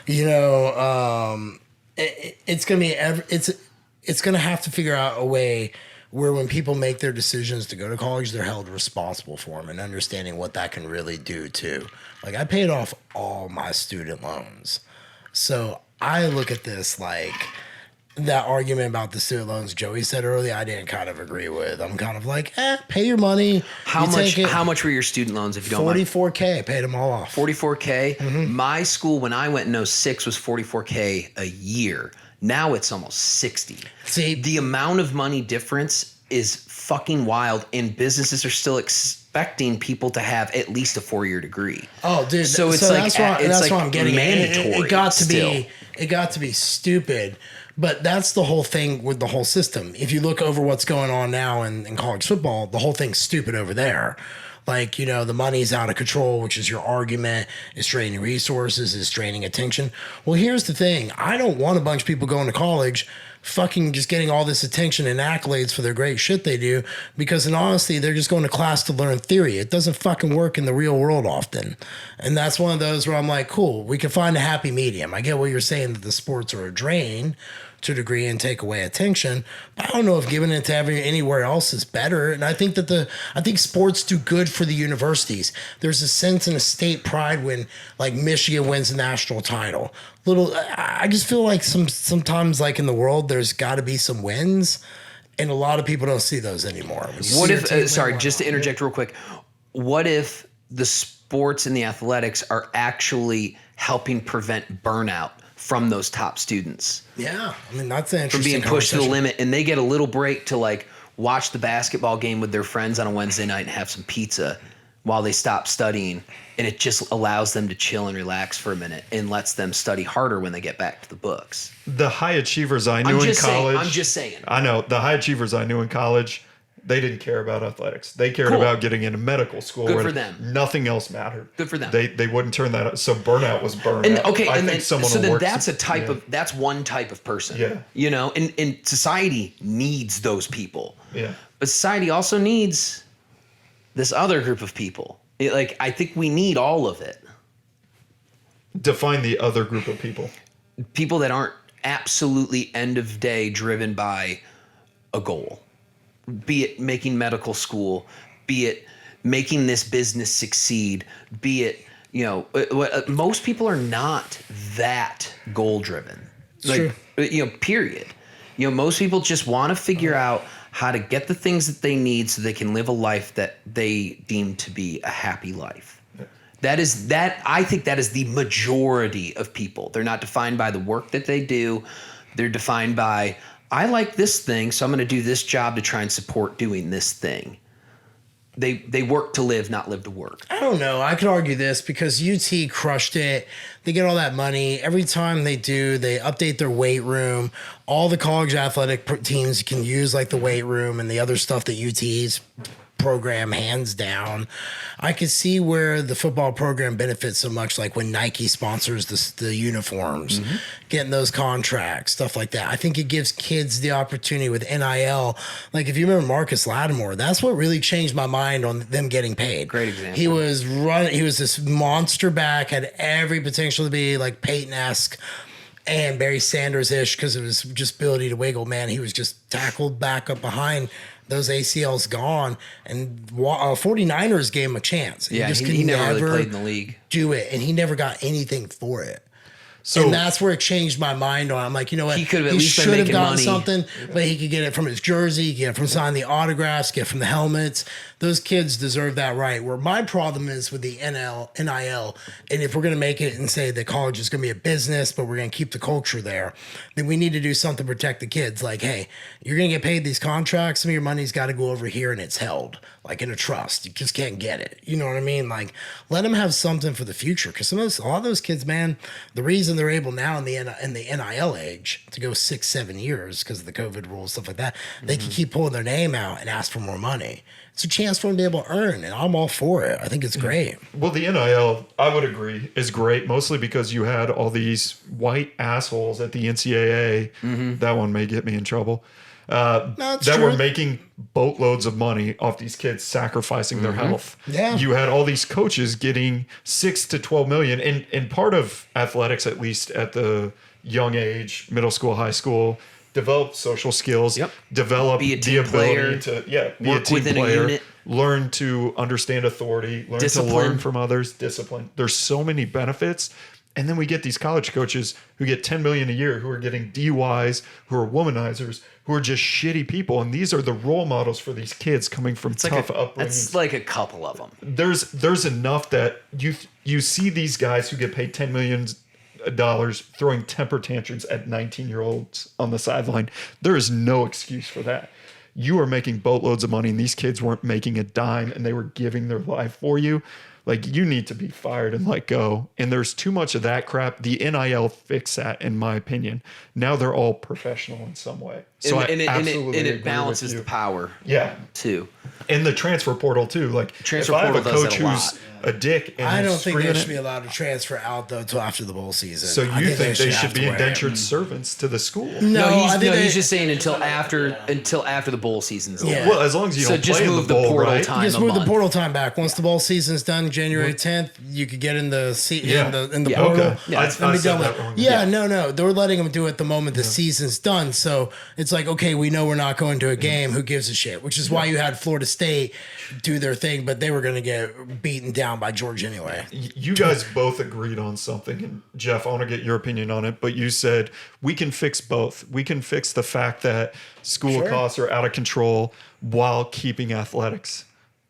it's going to be, it's going to have to figure out a way where when people make their decisions to go to college, they're held responsible for them and understanding what that can really do too. Like I paid off all my student loans. So I look at this like that argument about the student loans Joey said earlier, I didn't kind of agree with. I'm kind of like, pay your money. How much were your student loans, if you don't mind? $44K. Paid them all off. $44K? Mm-hmm. My school, when I went in 06, was $44K a year. Now it's almost 60. See, the amount of money difference is fucking wild, and businesses are still expecting people to have at least a 4-year degree. Oh, dude! So it's that's what I'm getting. Mandatory. It got to be stupid. But that's the whole thing with the whole system. If you look over what's going on now in college football, the whole thing's stupid over there. Like, the money's out of control, which is your argument. It's draining resources, it's draining attention. Well, here's the thing. I don't want a bunch of people going to college fucking just getting all this attention and accolades for their great shit they do, because in honesty, they're just going to class to learn theory. It doesn't fucking work in the real world often. And that's one of those where I'm like, cool, we can find a happy medium. I get what you're saying, that the sports are a drain to a degree and take away attention, but I don't know if giving it to anywhere else is better. And I think that I think sports do good for the universities. There's a sense and a state pride when like Michigan wins the national title. I just feel like sometimes like in the world, there's got to be some wins, and a lot of people don't see those anymore. What if, sorry, just to interject real quick, what if the sports and the athletics are actually helping prevent burnout from those top students? Yeah, I mean, that's an interesting from being pushed to the limit, and they get a little break to like watch the basketball game with their friends on a Wednesday night and have some pizza while they stop studying, and it just allows them to chill and relax for a minute and lets them study harder when they get back to the books. The high achievers I knew in college. I'm just saying. I know the high achievers I knew in college, they didn't care about athletics. They cared about getting into medical school. Good for them. Nothing else mattered. Good for them. They wouldn't turn that up. So burnout was burnout. And okay, I and think then that's a type of, that's one type of person. Yeah. And society needs those people. Yeah. But society also needs this other group of people. I think we need all of it. Define the other group of people. People that aren't absolutely end of day driven by a goal. Be it making medical school, be it making this business succeed, be it, most people are not that goal driven. True. Period. Most people just want to figure out how to get the things that they need so they can live a life that they deem to be a happy life. Yeah. I think that is the majority of people. They're not defined by the work that they do. They're defined by, I like this thing, so I'm going to do this job to try and support doing this thing. They work to live, not live to work. I don't know. I could argue this because UT crushed it. They get all that money. Every time they do, they update their weight room. All the college athletic teams can use like the weight room and the other stuff that UT's program hands down. I could see where the football program benefits so much, like when Nike sponsors the uniforms, getting those contracts, stuff like that. I think it gives kids the opportunity with NIL. Like if you remember Marcus Lattimore, that's what really changed my mind on them getting paid. Great example. He was this monster back, had every potential to be like Peyton-esque and Barry Sanders-ish because of his just ability to wiggle. Man, he was just tackled back up behind. Those ACLs gone, and 49ers gave him a chance. Yeah, he never really played in the league. Do it, and he never got anything for it. So and that's where it changed my mind on. I'm like, you know what? He could have at least been should have making gotten money. something, but he could get it from his jersey, he could get it from signing the autographs, get it from the helmets. Those kids deserve that right. Where my problem is with the NIL, and if we're going to make it and say that college is going to be a business, but we're going to keep the culture there, then we need to do something to protect the kids. Like, hey, you're going to get paid these contracts. Some of your money's got to go over here and it's held like in a trust. You just can't get it. You know what I mean? Like, let them have something for the future. Because a lot of those kids, man, the reason they're able now in the NIL age to go 6-7 years because of the COVID rules, stuff like that, they can keep pulling their name out and ask for more money. It's a chance for them to be able to earn, and I'm all for it. I think it's great. Well, the NIL, I would agree, is great, mostly because you had all these white assholes at the NCAA. That one may get me in trouble. That true. were making boatloads of money off these kids sacrificing their health. Yeah. You had all these coaches getting 6 to 12 million. And part of athletics, at least at the young age, middle school, high school, develop social skills, develop Be a the team ability player, to be work a team within a player, unit. learn to understand authority, learn to Discipline. learn from others, discipline. There's so many benefits. And then we get these college coaches who get $10 million a year, who are getting DUIs, who are womanizers, who are just shitty people. And these are the role models for these kids coming from tough upbringings. That's like a couple of them. There's enough that you see these guys who get paid $10 million throwing temper tantrums at 19-year-olds on the sideline. There is no excuse for that. You are making boatloads of money, and these kids weren't making a dime, and they were giving their life for you. Like, you need to be fired and let go. And there's too much of that crap. The NIL fixed that, in my opinion. Now they're all professional in some way. So And absolutely it agree balances with you. the power. Yeah. Too. And the transfer portal too. Like, Transfer if I have a portal does coach that a who's lot. a dick, and I don't he's think they screwing should it, be allowed to transfer out though until after the bowl season. so I you think they have should be to wear it. indentured servants to the school? No, I think he's just saying until after the bowl season's over. Yeah. Well, as long as you So don't just play in move the the bowl, portal right? time. Just a move the month. portal time back. Once the bowl season's done, January 10th, you could get in the in the Yeah. portal. Okay. Yeah. I and be said done that with- wrong. Yeah, no. They're letting them do it the moment the season's done. So it's like, okay, we know we're not going to a game. Who gives a shit? Which is why you had Florida State do their thing, but they were going to get beaten down by Georgia anyway. You guys both agreed on something, and Jeff, I want to get your opinion on it. But you said we can fix both. We can fix the fact that school Sure. costs are out of control while keeping athletics.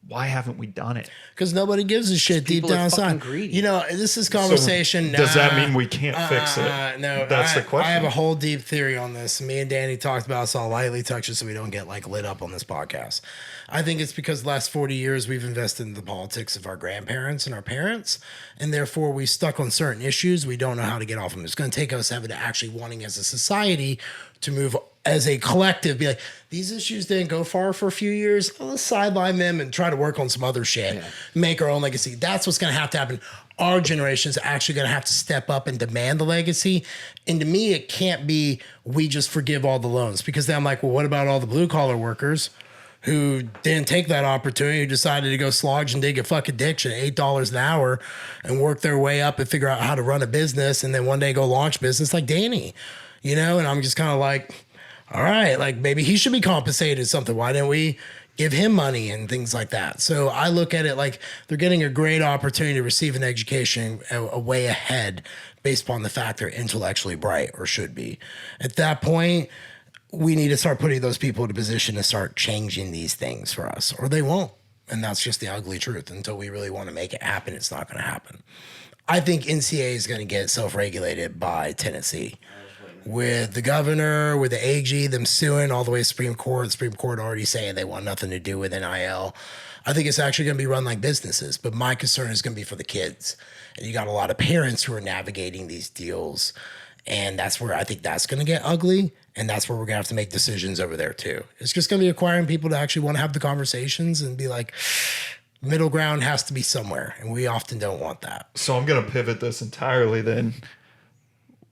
Why haven't we done it? Because nobody gives a shit deep people are down fucking inside. greedy. You know, this is So conversation. does that nah, mean we can't fix it? No, That's the question. I have a whole deep theory on this. Me and Danny talked about it, so I'll lightly touch it so we don't get like lit up on this podcast. I think it's because the last 40 years we've invested in the politics of our grandparents and our parents, and therefore we stuck on certain issues. We don't know how to get off them. It's going to take us having to actually wanting as a society to move as a collective, be like, these issues didn't go far for a few years. Let's sideline them and try to work on some other shit. Make our own legacy. That's what's going to have to happen. Our generation is actually going to have to step up and demand the legacy. And to me, it can't be we just forgive all the loans, because then I'm like, well, what about all the blue collar workers who didn't take that opportunity, who decided to go slodge and dig a fucking ditch at $8 an hour and work their way up and figure out how to run a business and then one day go launch business like Danny, you know? And I'm just kind of like, all right, like maybe he should be compensated something. Why didn't we give him money and things like that? So I look at it like they're getting a great opportunity to receive an education a way ahead based upon the fact they're intellectually bright, or should be. At that point, we need to start putting those people in a position to start changing these things for us, or they won't. And that's just the ugly truth. Until we really want to make it happen, it's not going to happen. I think NCAA is going to get self-regulated by Tennessee. With the governor, with the AG, them suing all the way to Supreme Court, the Supreme Court already saying they want nothing to do with NIL. I think it's actually going to be run like businesses, but my concern is going to be for the kids. And you got a lot of parents who are navigating these deals, and that's where I think that's going to get ugly, and that's where we're going to have to make decisions over there too. It's just going to be requiring people to actually want to have the conversations and be like, middle ground has to be somewhere, and we often don't want that. So I'm going to pivot this entirely then.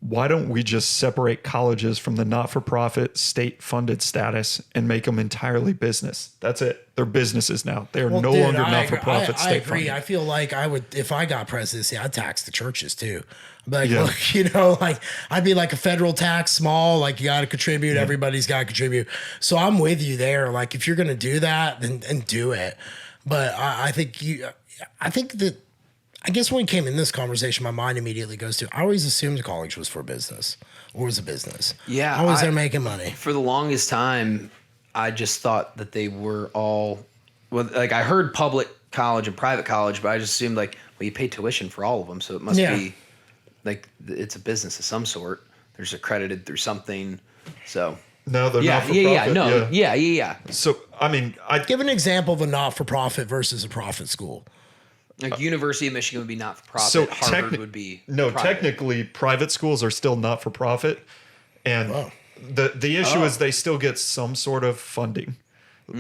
Why don't we just separate colleges from the not-for-profit state-funded status and make them entirely business? That's it. They're businesses now. They are no longer not-for-profit I agree. state-funded. I feel like I would, if I got presidency, I'd tax the churches too. I'd be like, Yeah. look, you know, like I'd be like a federal tax, small, like you got to contribute. Everybody's got to contribute. So I'm with you there. Like if you're going to do that, then do it. But I think that I guess when we came in this conversation, my mind immediately goes to, I always assumed college was for business or was a business. Yeah, Always they're making money. For the longest time, I just thought that they were all, well, like I heard public college and private college, but I just assumed like, well, you pay tuition for all of them, so it must be like it's a business of some sort. There's accredited through something, so. No, they're not for profit. Yeah. So, I mean, Give an example of a not-for-profit versus a profit school. Like University of Michigan would be not for profit. So Harvard would be no. private. Technically, private schools are still not for profit, and the issue is they still get some sort of funding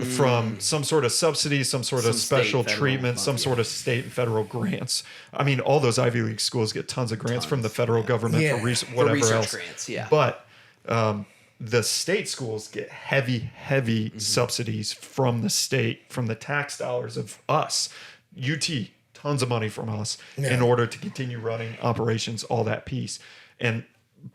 from some sort of subsidy, some sort of special state, federal treatment, some sort of state and federal grants. I mean, all those Ivy League schools get tons of grants from the federal government for whatever research else. grants, yeah. But the state schools get heavy subsidies from the state, from the tax dollars of us. UT, tons of money from us in order to continue running operations, all that piece. And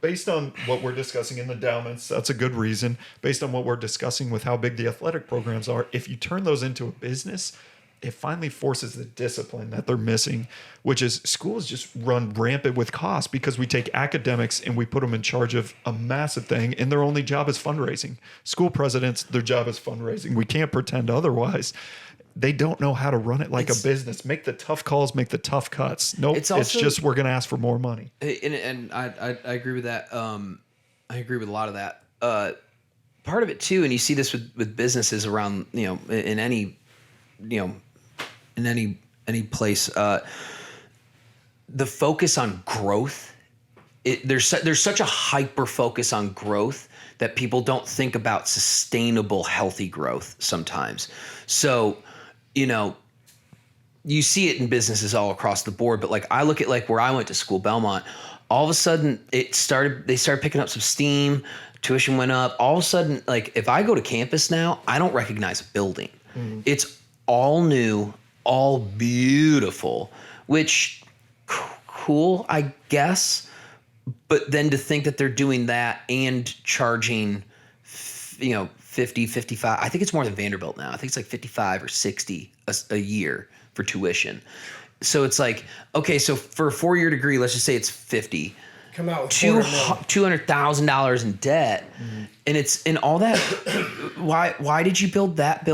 based on what we're discussing in the endowments, that's a good reason. Based on what we're discussing with how big the athletic programs are, if you turn those into a business, it finally forces the discipline that they're missing, which is schools just run rampant with costs because we take academics and we put them in charge of a massive thing, and their only job is fundraising. School presidents, their job is fundraising. We can't pretend otherwise. They don't know how to run it like a business. Make the tough calls, make the tough cuts. Nope, it's just we're going to ask for more money. And I agree with that. I agree with a lot of that. Part of it too, and you see this with businesses around, in any place. The focus on growth. There's such a hyper focus on growth that people don't think about sustainable, healthy growth sometimes. So, you see it in businesses all across the board, but like I look at like where I went to school, Belmont, all of a sudden they started picking up some steam, tuition went up. All of a sudden, like if I go to campus now, I don't recognize a building. Mm-hmm. It's all new, all beautiful, which cool, I guess. But then to think that they're doing that and charging, 50, 55, I think it's more than Vanderbilt now. I think it's like 55 or 60 a year for tuition. So it's like, okay, so for a 4-year degree, let's just say it's 50. Come out with $200,000 in debt. Mm-hmm. And it's in all that. Why did you build that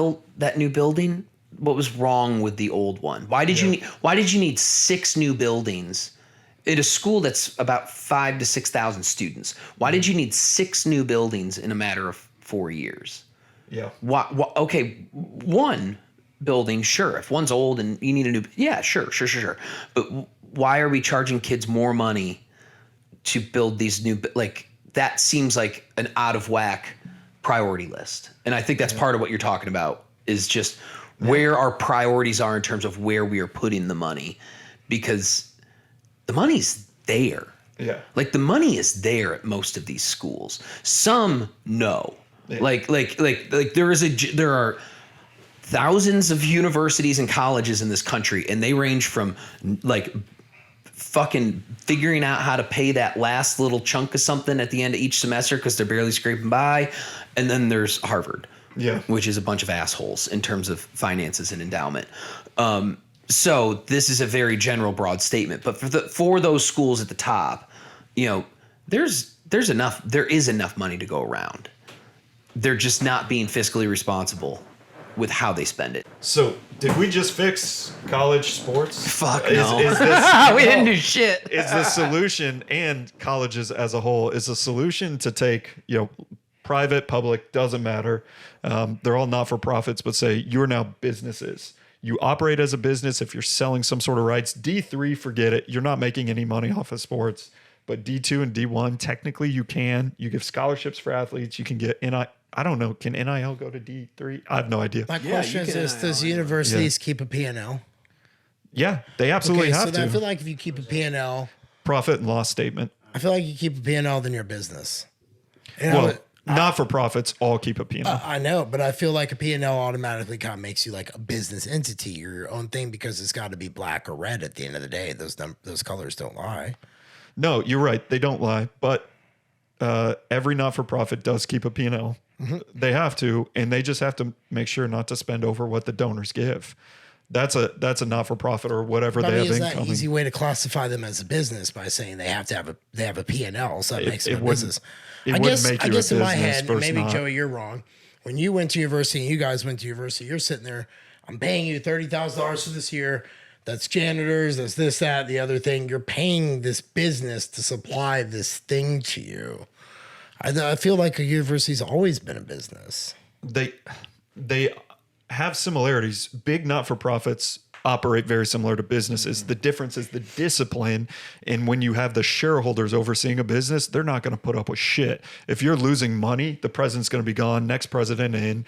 new building? What was wrong with the old one? Why did you need 6 new buildings in a school that's about 5,000 to 6,000 students? Why did you need 6 new buildings in a matter of 4 years? Yeah. Why, okay, one building, sure. If one's old and you need a new, yeah, sure. But why are we charging kids more money to build these new, like that seems like an out of whack priority list. And I think that's part of what you're talking about is just where our priorities are in terms of where we are putting the money, because the money's there. Yeah. Like the money is there at most of these schools. Some no. Yeah. Like there are thousands of universities and colleges in this country, and they range from like fucking figuring out how to pay that last little chunk of something at the end of each semester because they're barely scraping by. And then there's Harvard, which is a bunch of assholes in terms of finances and endowment. So this is a very general, broad statement. But for those schools at the top, there is enough money to go around. They're just not being fiscally responsible with how they spend it. So did we just fix college sports? Fuck no. We didn't do shit. Is the solution, and colleges as a whole, is a solution to take, private, public, doesn't matter. They're all not-for-profits, but say you're now businesses. You operate as a business if you're selling some sort of rights. D3, forget it. You're not making any money off of sports. But D2 and D1, technically you can. You give scholarships for athletes. You can get I don't know. Can NIL go to D3? I have no idea. My question is this: does universities keep a P&L? Yeah, they absolutely have to. I feel like if you keep a P&L, profit and loss statement. I feel like you keep a P&L, then you're a business. Not-for-profits all keep a P&L. I know, but I feel like a P&L automatically kind of makes you like a business entity or your own thing because it's got to be black or red at the end of the day. Those colors don't lie. No, you're right. They don't lie. But every not-for-profit does keep a P&L. Mm-hmm. They have to, and they just have to make sure not to spend over what the donors give. that's a not-for-profit or whatever I they mean, have is that income. an easy way to classify them as a business by saying they have a P&L, so that makes them a business? It I wouldn't guess make you I guess a in my business head, and versus maybe not. Joey, you're wrong. When you went to university and you guys went to university, you're sitting there. I'm paying you $30,000 for this year. That's janitors. That's this, that, the other thing. You're paying this business to supply this thing to you. I feel like a university's always been a business. They have similarities. Big not-for-profits operate very similar to businesses. The difference is the discipline. And when you have the shareholders overseeing a business, they're not going to put up with shit. If you're losing money, the president's going to be gone, next president in.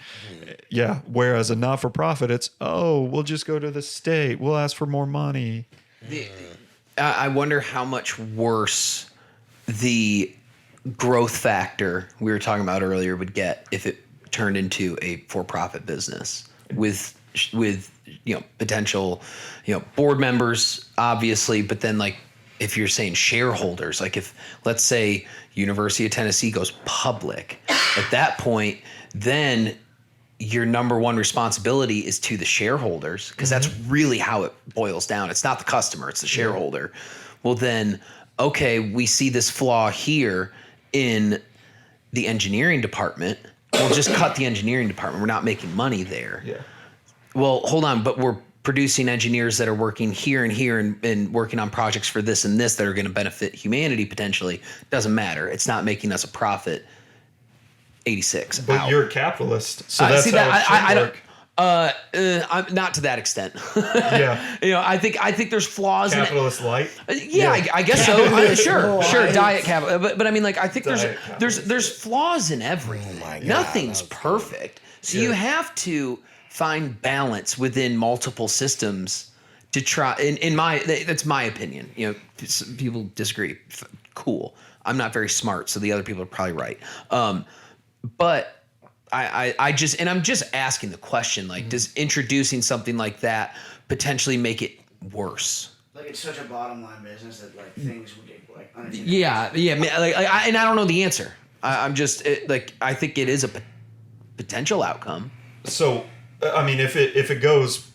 Yeah. Whereas a not-for-profit, it's, we'll just go to the state. We'll ask for more money. I wonder how much worse the growth factor we were talking about earlier would get if it turned into a for-profit business with potential board members, obviously, but then like if you're saying shareholders, like if let's say University of Tennessee goes public, at that point then your number one responsibility is to the shareholders, because that's really how it boils down. It's not the customer, it's the shareholder. Well then, okay, we see this flaw here in the engineering department. We'll just cut the engineering department. We're not making money there. Yeah. Well, hold on, but we're producing engineers that are working here and working on projects for this and this that are going to benefit humanity potentially. Doesn't matter. It's not making us a profit. 86. But out. you're a capitalist, so that's how it should I work. I'm not to that extent. Yeah. I think there's flaws Capitalist light. Yeah. I guess so. Sure. Diet capital, but I mean, like, I think Diet there's flaws in everything. Oh my God, Nothing's that was perfect. So you have to find balance within multiple systems to try. That's my opinion. Some people disagree. Cool. I'm not very smart, so the other people are probably right. But I'm just asking the question, like, does introducing something like that potentially make it worse? Like, it's such a bottom line business that like things would get like unattainable. Yeah. I don't know the answer. I think it is a potential outcome. So, I mean, if it goes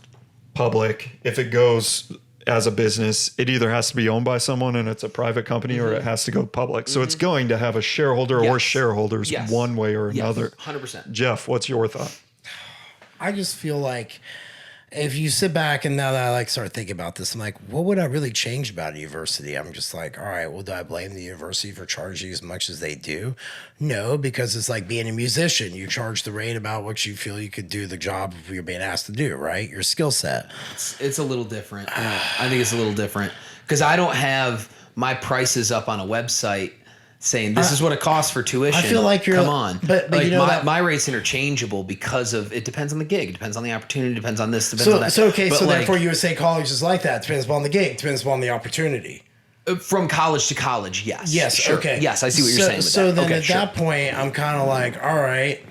public, if it goes as a business, it either has to be owned by someone and it's a private company, or it has to go public. So it's going to have a shareholder or shareholders one way or another. 100%. Jeff, what's your thought? I just feel like if you sit back and now that I like start thinking about this, I'm like, what would I really change about a university? I'm just like, all right, well, do I blame the university for charging as much as they do? No, because it's like being a musician. You charge the rate about what you feel you could do the job you're being asked to do, right? Your skill set. It's a little different. I think it's a little different because I don't have my prices up on a website saying this is what it costs for tuition. I feel like you're come on, but like you know my rate's interchangeable because of it depends on the gig, depends on the opportunity, depends on this, depends on that. So But like, therefore you would say college is like that. Depends upon the gig, depends upon the opportunity. from college to college, yes. Yes, Sure. okay. Yes, I see what you're saying with so that. then Okay, at sure. that point, I'm kind of like, all right,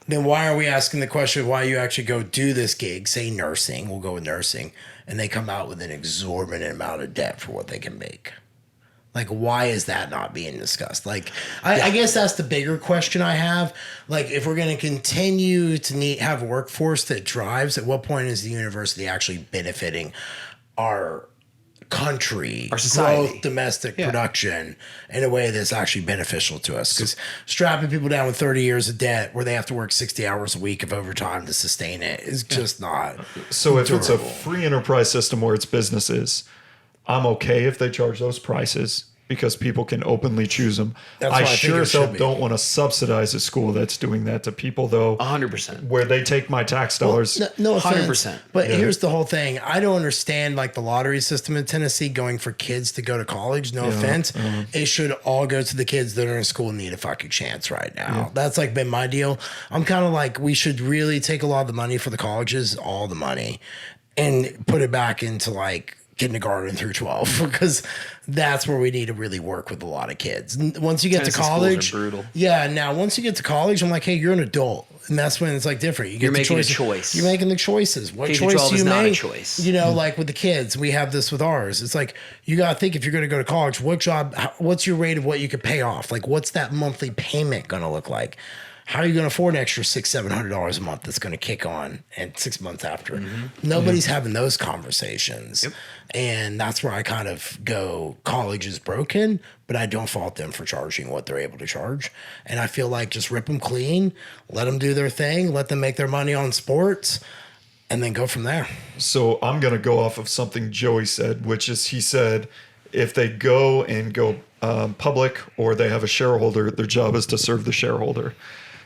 then why are we asking the question of why you actually go do this gig, say nursing, we'll go with nursing, and they come out with an exorbitant amount of debt for what they can make? Like, why is that not being discussed? Like, I guess that's the bigger question I have. Like, if we're going to continue to have a workforce that drives, at what point is the university actually benefiting our country, our society, growth, domestic production in a way that's actually beneficial to us? Because strapping people down with 30 years of debt where they have to work 60 hours a week of overtime to sustain it is just not. So if it's a durable. free enterprise system where it's businesses, I'm okay if they charge those prices because people can openly choose them. That's I what I think sure it as hell should be. don't want to subsidize a school that's doing that to people, though. 100%. Where they take my tax dollars. No offense, 100%. but here's the whole thing. I don't understand like the lottery system in Tennessee going for kids to go to college. No offense. It should all go to the kids that are in school and need a fucking chance right now. That's like been my deal. I'm kind of like, we should really take a lot of the money for the colleges, all the money, and put it back into like kindergarten through 12 because that's where we need to really work with a lot of kids. Once you get Tennessee to college, schools are brutal. yeah. Now, once you get to college, I'm like, hey, you're an adult, and that's when it's like different. You get You're the making a choices. choice. You're making the choices. What K through choice 12 do you is not a make? choice. You know, like with the kids, we have this with ours. It's like you got to think if you're going to go to college, what job? What's your rate of what you could pay off? Like, what's that monthly payment going to look like? how are you going to afford an extra $600-700 a month that's going to kick on and 6 months after? Nobody's having those conversations. And that's where I kind of go, college is broken, but I don't fault them for charging what they're able to charge. And I feel like just rip them clean, let them do their thing, let them make their money on sports, and then go from there. So I'm going to go off of something Joey said, which is he said if they go public or they have a shareholder, their job is to serve the shareholder.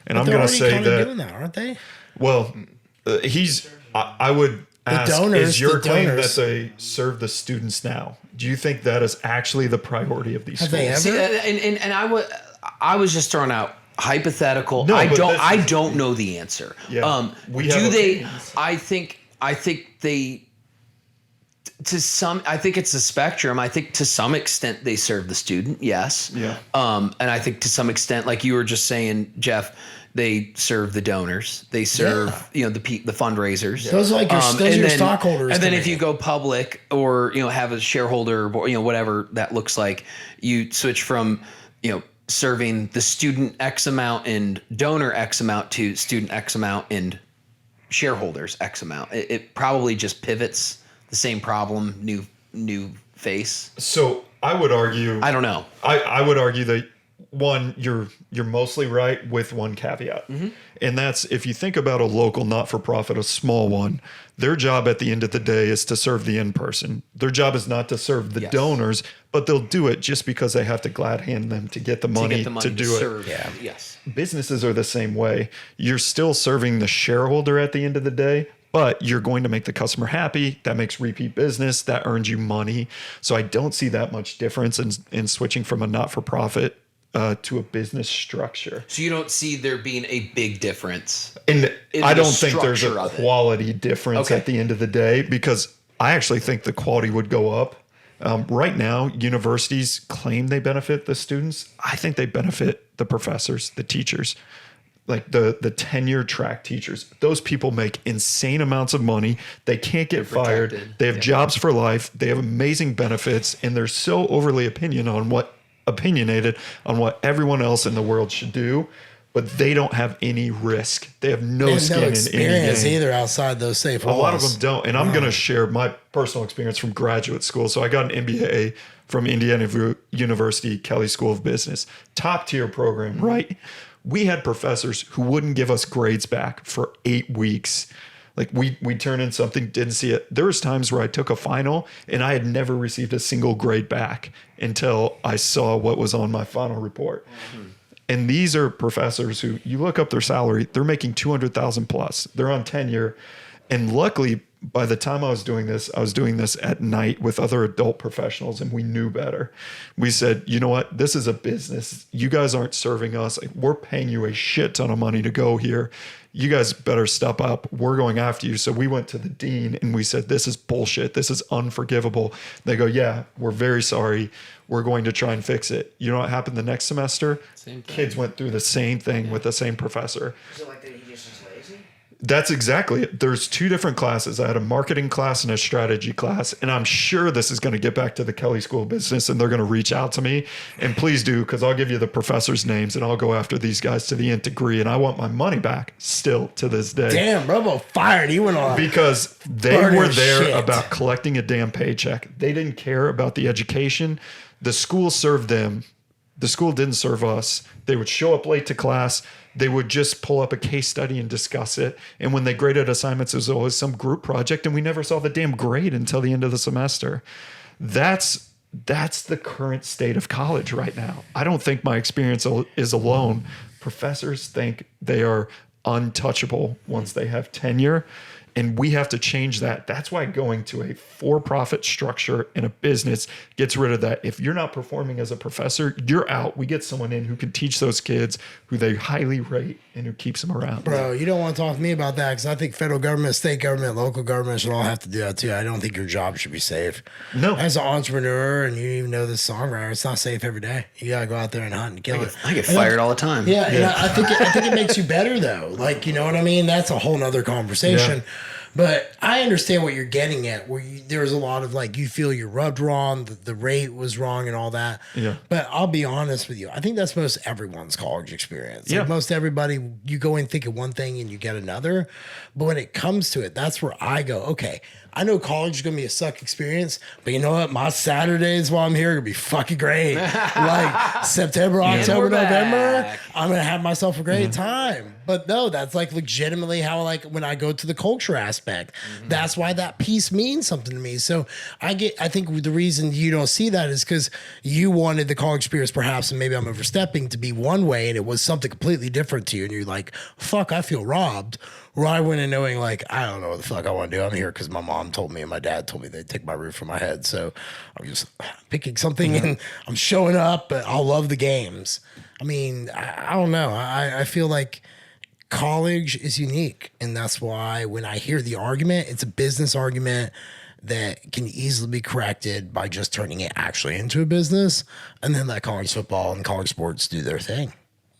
And I'm going to say that, doing that, aren't they? well, I would ask, donors, is your the claim donors. that they serve the students now? Do you think that is actually the priority of these Have schools? they ever? See, and I was just throwing out hypothetical. No, I but don't know the answer. Yeah, we do have they? opinions. I think they. I think it's a spectrum. I think to some extent they serve the student, yes. Yeah. And I think to some extent, like you were just saying, Jeff, they serve the donors. They serve, the fundraisers. Those are like your, those are and your then- stockholders. And then to if me. you go public or have a shareholder, whatever that looks like, you switch from serving the student X amount and donor X amount to student X amount and shareholders X amount. It probably just pivots the same problem, new face. So I would argue. I don't know. I would argue that one, you're mostly right with one caveat. And that's if you think about a local not-for-profit, a small one, their job at the end of the day is to serve the end person. Their job is not to serve the Yes. donors, but they'll do it just because they have to glad hand them to get the money to do it. serve. Yeah. Yes. Businesses are the same way. You're still serving the shareholder at the end of the day, but you're going to make the customer happy. That makes repeat business. That earns you money. So I don't see that much difference in switching from a not-for-profit to a business structure. So you don't see there being a big difference. And in I the don't think there's structure a of it. quality difference Okay. at the end of the day, because I actually think the quality would go up. Right now, universities claim they benefit the students. I think they benefit the professors, the teachers, like the tenure track teachers. Those people make insane amounts of money. They can't get fired. protected. They have jobs for life. They have amazing benefits, and they're so overly opinionated on what everyone else in the world should do, but they don't have any risk. They have no and skin no in any experience game. either outside those safe A walls. lot of them don't. And I'm going to share my personal experience from graduate school. So I got an MBA from Indiana University, Kelley School of Business. Top tier program, right? We had professors who wouldn't give us grades back for 8 weeks. Like we turn in something, didn't see it. There was times where I took a final and I had never received a single grade back until I saw what was on my final report. And these are professors who you look up their salary, they're making 200,000 plus. They're on tenure. And luckily, by the time I was doing this at night with other adult professionals, and we knew better. We said, you know what? This is a business. You guys aren't serving us. Like, we're paying you a shit ton of money to go here. You guys better step up. We're going after you. So we went to the dean and we said, this is bullshit. This is unforgivable. They go, yeah, we're very sorry. We're going to try and fix it. You know what happened the next semester? Same thing. Kids went through the same thing with the same professor. Is it like that he just is lazy? That's exactly it. There's two different classes. I had a marketing class and a strategy class. And I'm sure this is going to get back to the Kelley School of Business and they're going to reach out to me. And please do, because I'll give you the professors' names and I'll go after these guys to the nth degree. And I want my money back still to this day. Damn, Robo fired. He went on. Because they Burner were there shit. about collecting a damn paycheck. They didn't care about the education. The school served them. The school didn't serve us. They would show up late to class. They would just pull up a case study and discuss it. And when they graded assignments, it was always some group project, and we never saw the damn grade until the end of the semester. That's the current state of college right now. I don't think my experience is alone. Professors think they are untouchable once they have tenure. And we have to change that. That's why going to a for-profit structure in a business gets rid of that. If you're not performing as a professor, you're out. We get someone in who can teach those kids, who they highly rate, and who keeps them around. Bro, you don't want to talk to me about that because I think federal government, state government, local government should all have to do that too. I don't think your job should be safe. No. As an entrepreneur, and you even know this songwriter, it's not safe every day. You gotta go out there and hunt and kill it. I get And fired all the time. Yeah, and I think it makes you better though. Like, you know what I mean? That's a whole nother conversation. But I understand what you're getting at, where there's a lot of like, you feel you're rubbed wrong, the rate was wrong and all that. Yeah. But I'll be honest with you. I think that's most everyone's college experience. Yeah. Like most everybody, you go in thinking one thing and you get another. But when it comes to it, that's where I go, okay, I know college is going to be a suck experience, but you know what? My Saturdays while I'm here are going to be fucking great. Like September, October, we're November, back. I'm going to have myself a great time. But no, that's like legitimately how, like, when I go to the culture aspect, that's why that piece means something to me. So I think the reason you don't see that is because you wanted the college experience perhaps, and maybe I'm overstepping, to be one way, and it was something completely different to you. And you're like, fuck, I feel robbed. Where I went in knowing, like, I don't know what the fuck I want to do. I'm here because my mom told me and my dad told me they'd take my roof from my head. So I'm just picking something and I'm showing up, but I'll love the games. I mean, I don't know. I feel like college is unique. And that's why when I hear the argument, it's a business argument that can easily be corrected by just turning it actually into a business, and then let college football and college sports do their thing.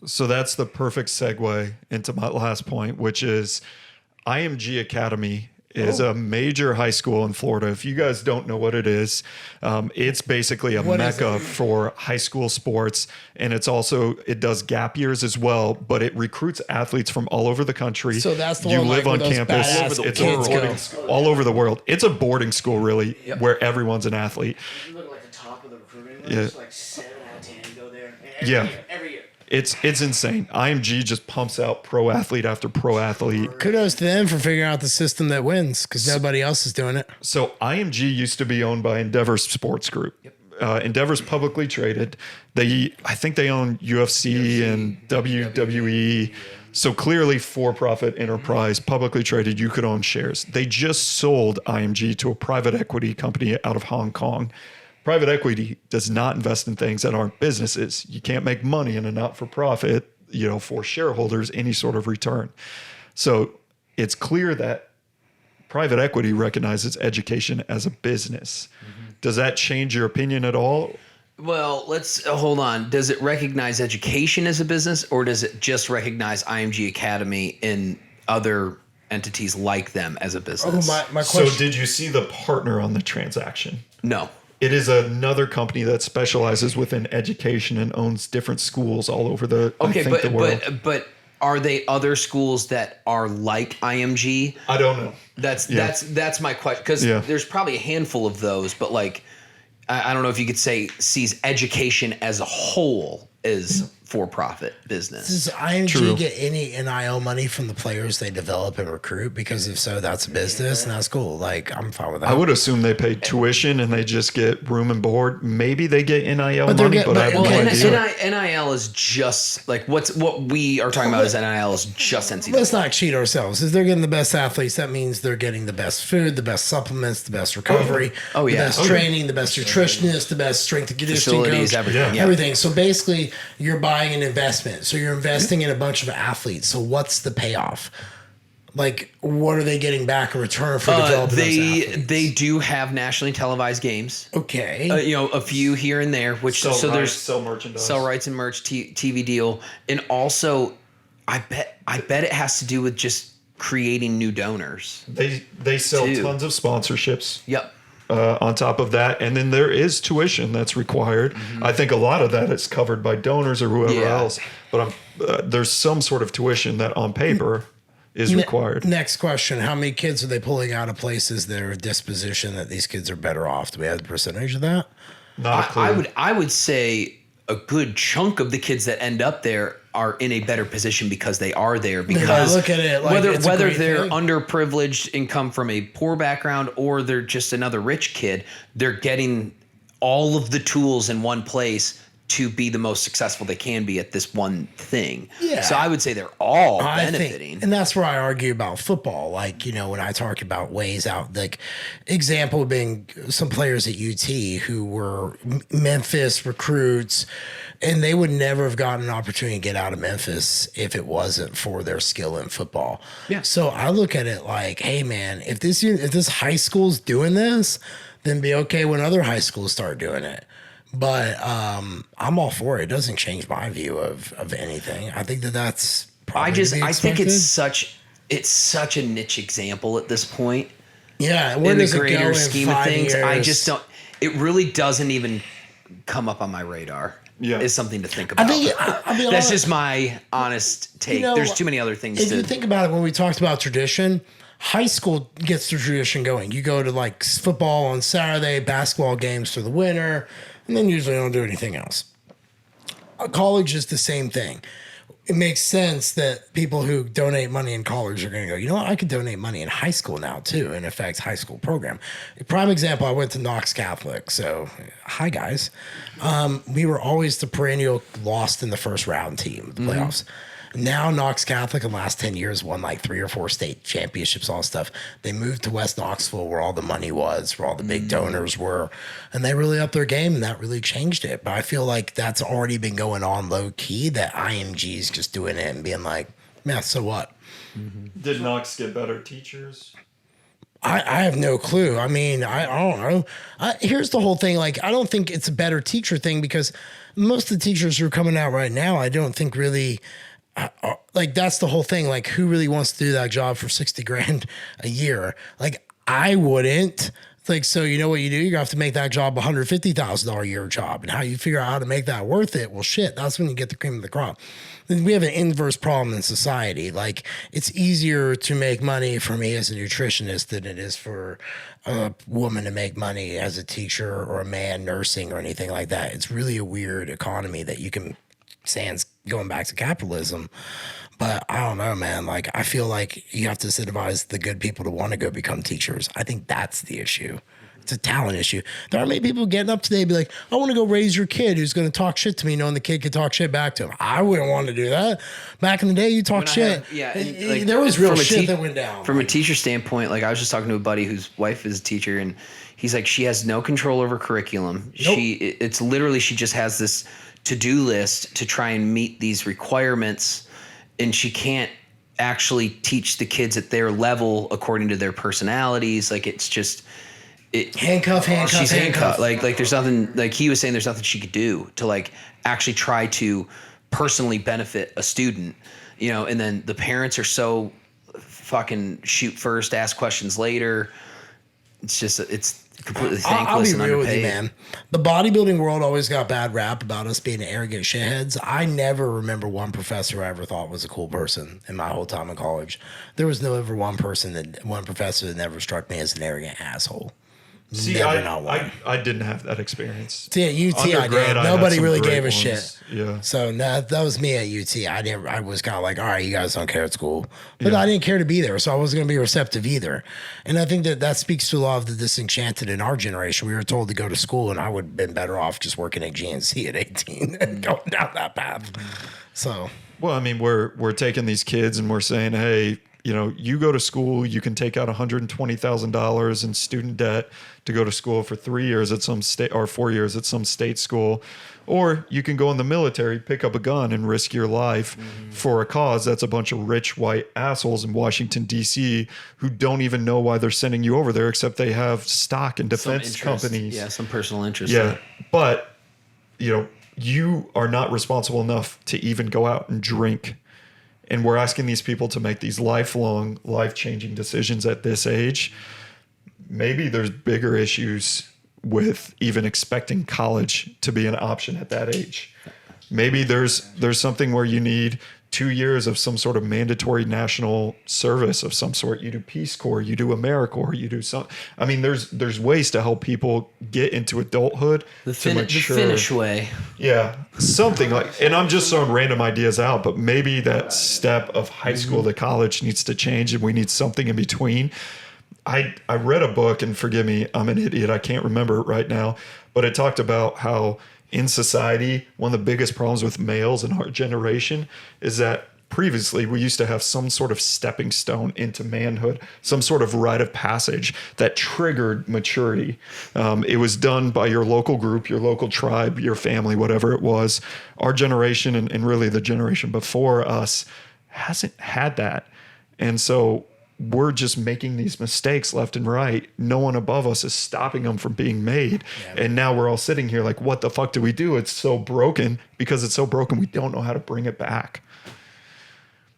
So that's the perfect segue into my last point, which is IMG Academy is a major high school in Florida. If you guys don't know what it is, it's basically a mecca for high school sports. And it does gap years as well, but it recruits athletes from all over the country. So that's the you one, live like, on where those campus. badass It's kids a boarding go. school all over the world. It's a boarding school, really, where everyone's an athlete. You look like the top of the recruiting Yeah. list, like 7 out of 10 go there. And Yeah. every year. It's insane. IMG just pumps out pro athlete after pro athlete. Kudos to them for figuring out the system that wins, because nobody else is doing it. So IMG used to be owned by Endeavor Sports Group. Endeavor's publicly traded. I think they own UFC and WWE. So clearly for-profit enterprise, publicly traded, you could own shares. They just sold IMG to a private equity company out of Hong Kong. Private equity does not invest in things that aren't businesses. You can't make money in a not-for-profit, for shareholders, any sort of return. So it's clear that private equity recognizes education as a business. Does that change your opinion at all? Well, let's hold on. Does it recognize education as a business, or does it just recognize IMG Academy and other entities like them as a business? My So question. did you see the partner on the transaction? No. It is another company that specializes within education and owns different schools all over the the world. but are they other schools that are like IMG? I don't know. That's my question, because there's probably a handful of those, but like I don't know if you could say sees education as a whole as for-profit business. Does IMG True. get any NIL money from the players they develop and recruit? Because if so, that's a business, and that's cool. Like, I'm fine with that. I would assume they pay tuition and they just get room and board. Maybe they get NIL But they're money, get- but I have but- no okay, idea. NIL is just like what we are talking about is NIL is just NCAA. Let's not cheat ourselves. If they're getting the best athletes, that means they're getting the best food, the best supplements, the best recovery, Oh, the yeah. best training, the best nutritionist, the best strength and conditioning Facilities, coach, everything. Yeah. everything. So basically, you're buying an investment. So you're investing in a bunch of athletes. So what's the payoff? Like, what are they getting back in return for developing those athletes? They do have nationally televised games. Okay. A few here and there, which so there's sell merchandise. sell rights and merch TV deal, and also I bet it has to do with just creating new donors. They sell Too. tons of sponsorships. Yep. On top of that, and then there is tuition that's required. I think a lot of that is covered by donors or whoever Yeah. else, but there's some sort of tuition that on paper is required. Next question. How many kids are they pulling out of places that are a disposition that these kids are better off? Do we have a percentage of that? Not a clue. I would say a good chunk of the kids that end up there are in a better position because they are there. Because look at it like whether it's a great they're thing. underprivileged and come from a poor background or they're just another rich kid, they're getting all of the tools in one place to be the most successful they can be at this one thing. Yeah. So I would say they're all I benefiting. think, and that's where I argue about football. Like, when I talk about ways out, like example being some players at UT who were Memphis recruits, and they would never have gotten an opportunity to get out of Memphis if it wasn't for their skill in football. Yeah. So I look at it like, hey man, if this high school's doing this, then be okay when other high schools start doing it. But I'm all for it. It doesn't change my view of anything. I think that's probably to be I think it's expected. such it's such a niche example at this point. Yeah, where In the does it go greater in scheme of 5 things, I years? just don't. It really doesn't even come up on my radar. Yeah. Is something to think about. I think I'll be That's honest, just my honest take. There's too many other things If to. you think about it, when we talked about tradition, high school gets the tradition going. You go to like football on Saturday, basketball games for the winter, and then usually don't do anything else. College is the same thing. It makes sense that people who donate money in college are going to go, you know what, I could donate money in high school now too, and affects high school program. A prime example, I went to Knox Catholic. So, hi guys. We were always the perennial lost in the first round team of the playoffs. Now Knox Catholic in the last 10 years won like 3 or 4 state championships, all stuff. They moved to West Knoxville where all the money was, where all the big donors were, and they really upped their game, and that really changed it. But I feel like that's already been going on low key, that IMG's just doing it and being like, yeah, so what? Did Knox get better teachers? I have no clue. I mean, I don't know. Here's the whole thing. Like, I don't think it's a better teacher thing, because most of the teachers who are coming out right now, I don't think really... like, that's the whole thing. Like, who really wants to do that job for 60 grand a year? Like, I wouldn't. Like, so you know what you do? You're gonna have to make that job $150,000 a year job. And how you figure out how to make that worth it? Well, shit, that's when you get the cream of the crop. Then we have an inverse problem in society. Like, it's easier to make money for me as a nutritionist than it is for a woman to make money as a teacher or a man nursing or anything like that. It's really a weird economy that you can sans going back to capitalism. But I don't know, man. Like, I feel like you have to incentivize the good people to want to go become teachers. I think that's the issue. It's a talent issue. There are many people getting up today and be like, I want to go raise your kid who's going to talk shit to me, knowing the kid can talk shit back to him. I wouldn't want to do that. Back in the day, you talk shit. There was real shit that went down. From a teacher standpoint, like, I was just talking to a buddy whose wife is a teacher, and he's like, she has no control over curriculum. Nope. It's literally, she just has this to-do list to try and meet these requirements, and she can't actually teach the kids at their level according to their personalities. Like, it's just handcuff. She's handcuffed. Like there's nothing, like he was saying, there's nothing she could do to like actually try to personally benefit a student, you know. And then the parents are so fucking shoot first, ask questions later. It's just, it's completely thankless and underpaid. I'll be real with you, man. The bodybuilding world always got bad rap about us being arrogant shitheads. I never remember one professor I ever thought was a cool person in my whole time in college. There was never one professor that never struck me as an arrogant asshole. See, I didn't have that experience. See, at UT, I did. Nobody really gave a shit. Yeah. So that was me at UT. I was kind of like, all right, you guys don't care at school. But I didn't care to be there, so I wasn't going to be receptive either. And I think that speaks to a lot of the disenchanted in our generation. We were told to go to school, and I would have been better off just working at GNC at 18 and going down that path. So. Well, I mean, we're taking these kids and we're saying, hey, you know, you go to school, you can take out $120,000 in student debt to go to school for 3 years at some state or 4 years at some state school, or you can go in the military, pick up a gun and risk your life for a cause that's a bunch of rich white assholes in Washington, D.C. who don't even know why they're sending you over there, except they have stock in defense companies. Yeah, some personal interest. Yeah, there. but, you know, you are not responsible enough to even go out and drink. And we're asking these people to make these lifelong, life-changing decisions at this age. Maybe there's bigger issues with even expecting college to be an option at that age. Maybe there's something where you need 2 years of some sort of mandatory national service of some sort. You do Peace Corps, you do AmeriCorps, you do some. I mean, there's ways to help people get into adulthood to mature. The Finnish way. Yeah, something like, and I'm just throwing random ideas out, but maybe that step of high school to college needs to change, and we need something in between. I read a book, and forgive me, I'm an idiot, I can't remember it right now, but it talked about how in society, one of the biggest problems with males in our generation is that previously we used to have some sort of stepping stone into manhood, some sort of rite of passage that triggered maturity. It was done by your local group, your local tribe, your family, whatever it was. Our generation and really the generation before us hasn't had that. And so we're just making these mistakes left and right. No one above us is stopping them from being made. Yeah. And now we're all sitting here like, what the fuck do we do? It's so broken. Because it's so broken, we don't know how to bring it back.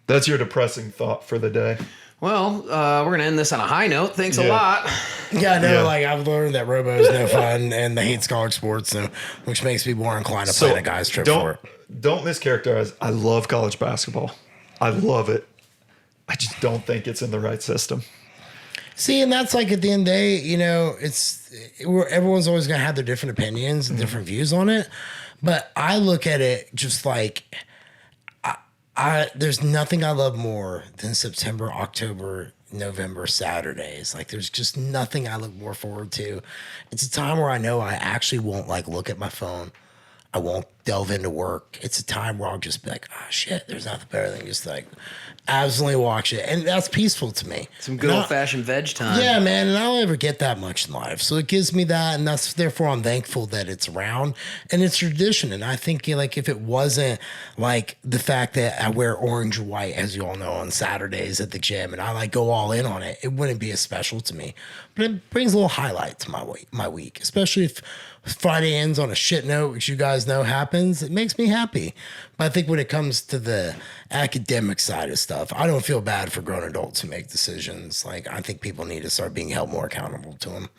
That's your depressing thought for the day. Well, we're going to end this on a high note. Thanks a lot. Yeah, I know. Yeah. Like, I've learned that Robo is no fun and they hate college sports, so, which makes me more inclined to plan a guy's trip for it. Don't mischaracterize. I love college basketball. I love it. I just don't think it's in the right system. See, and that's like at the end of the day, you know, everyone's always going to have their different opinions and different views on it. But I look at it just like there's nothing I love more than September, October, November Saturdays. Like there's just nothing I look more forward to. It's a time where I know I actually won't like look at my phone. I won't delve into work. It's a time where I'll just be like, oh shit, there's nothing better than just like absolutely watch it. And that's peaceful to me. Some good old-fashioned veg time. Yeah, man. And I don't ever get that much in life. So it gives me that. And that's therefore I'm thankful that it's around and it's tradition. And I think like if it wasn't like the fact that I wear orange or white, as you all know, on Saturdays at the gym and I like go all in on it, it wouldn't be as special to me. But it brings a little highlight to my week, especially if Friday ends on a shit note, which you guys know happens. It makes me happy. But I think when it comes to the academic side of stuff, I don't feel bad for grown adults who make decisions. Like, I think people need to start being held more accountable to them.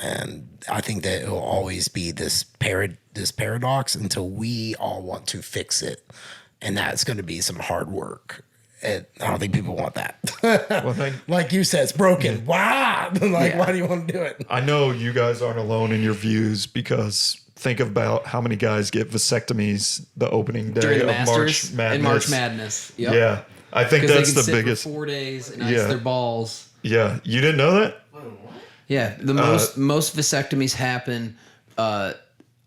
And I think that it will always be this paradox until we all want to fix it. And that's going to be some hard work. And I don't think people want that. Well, like you said, it's broken. Wow. Why do you want to do it? I know you guys aren't alone in your views because think about how many guys get vasectomies the opening day During the of Masters March Madness. and March Madness. Yep. Yeah. I think that's Because they can the sit biggest. for 4 days and ice their balls. Yeah. You didn't know that? Yeah, the most vasectomies happen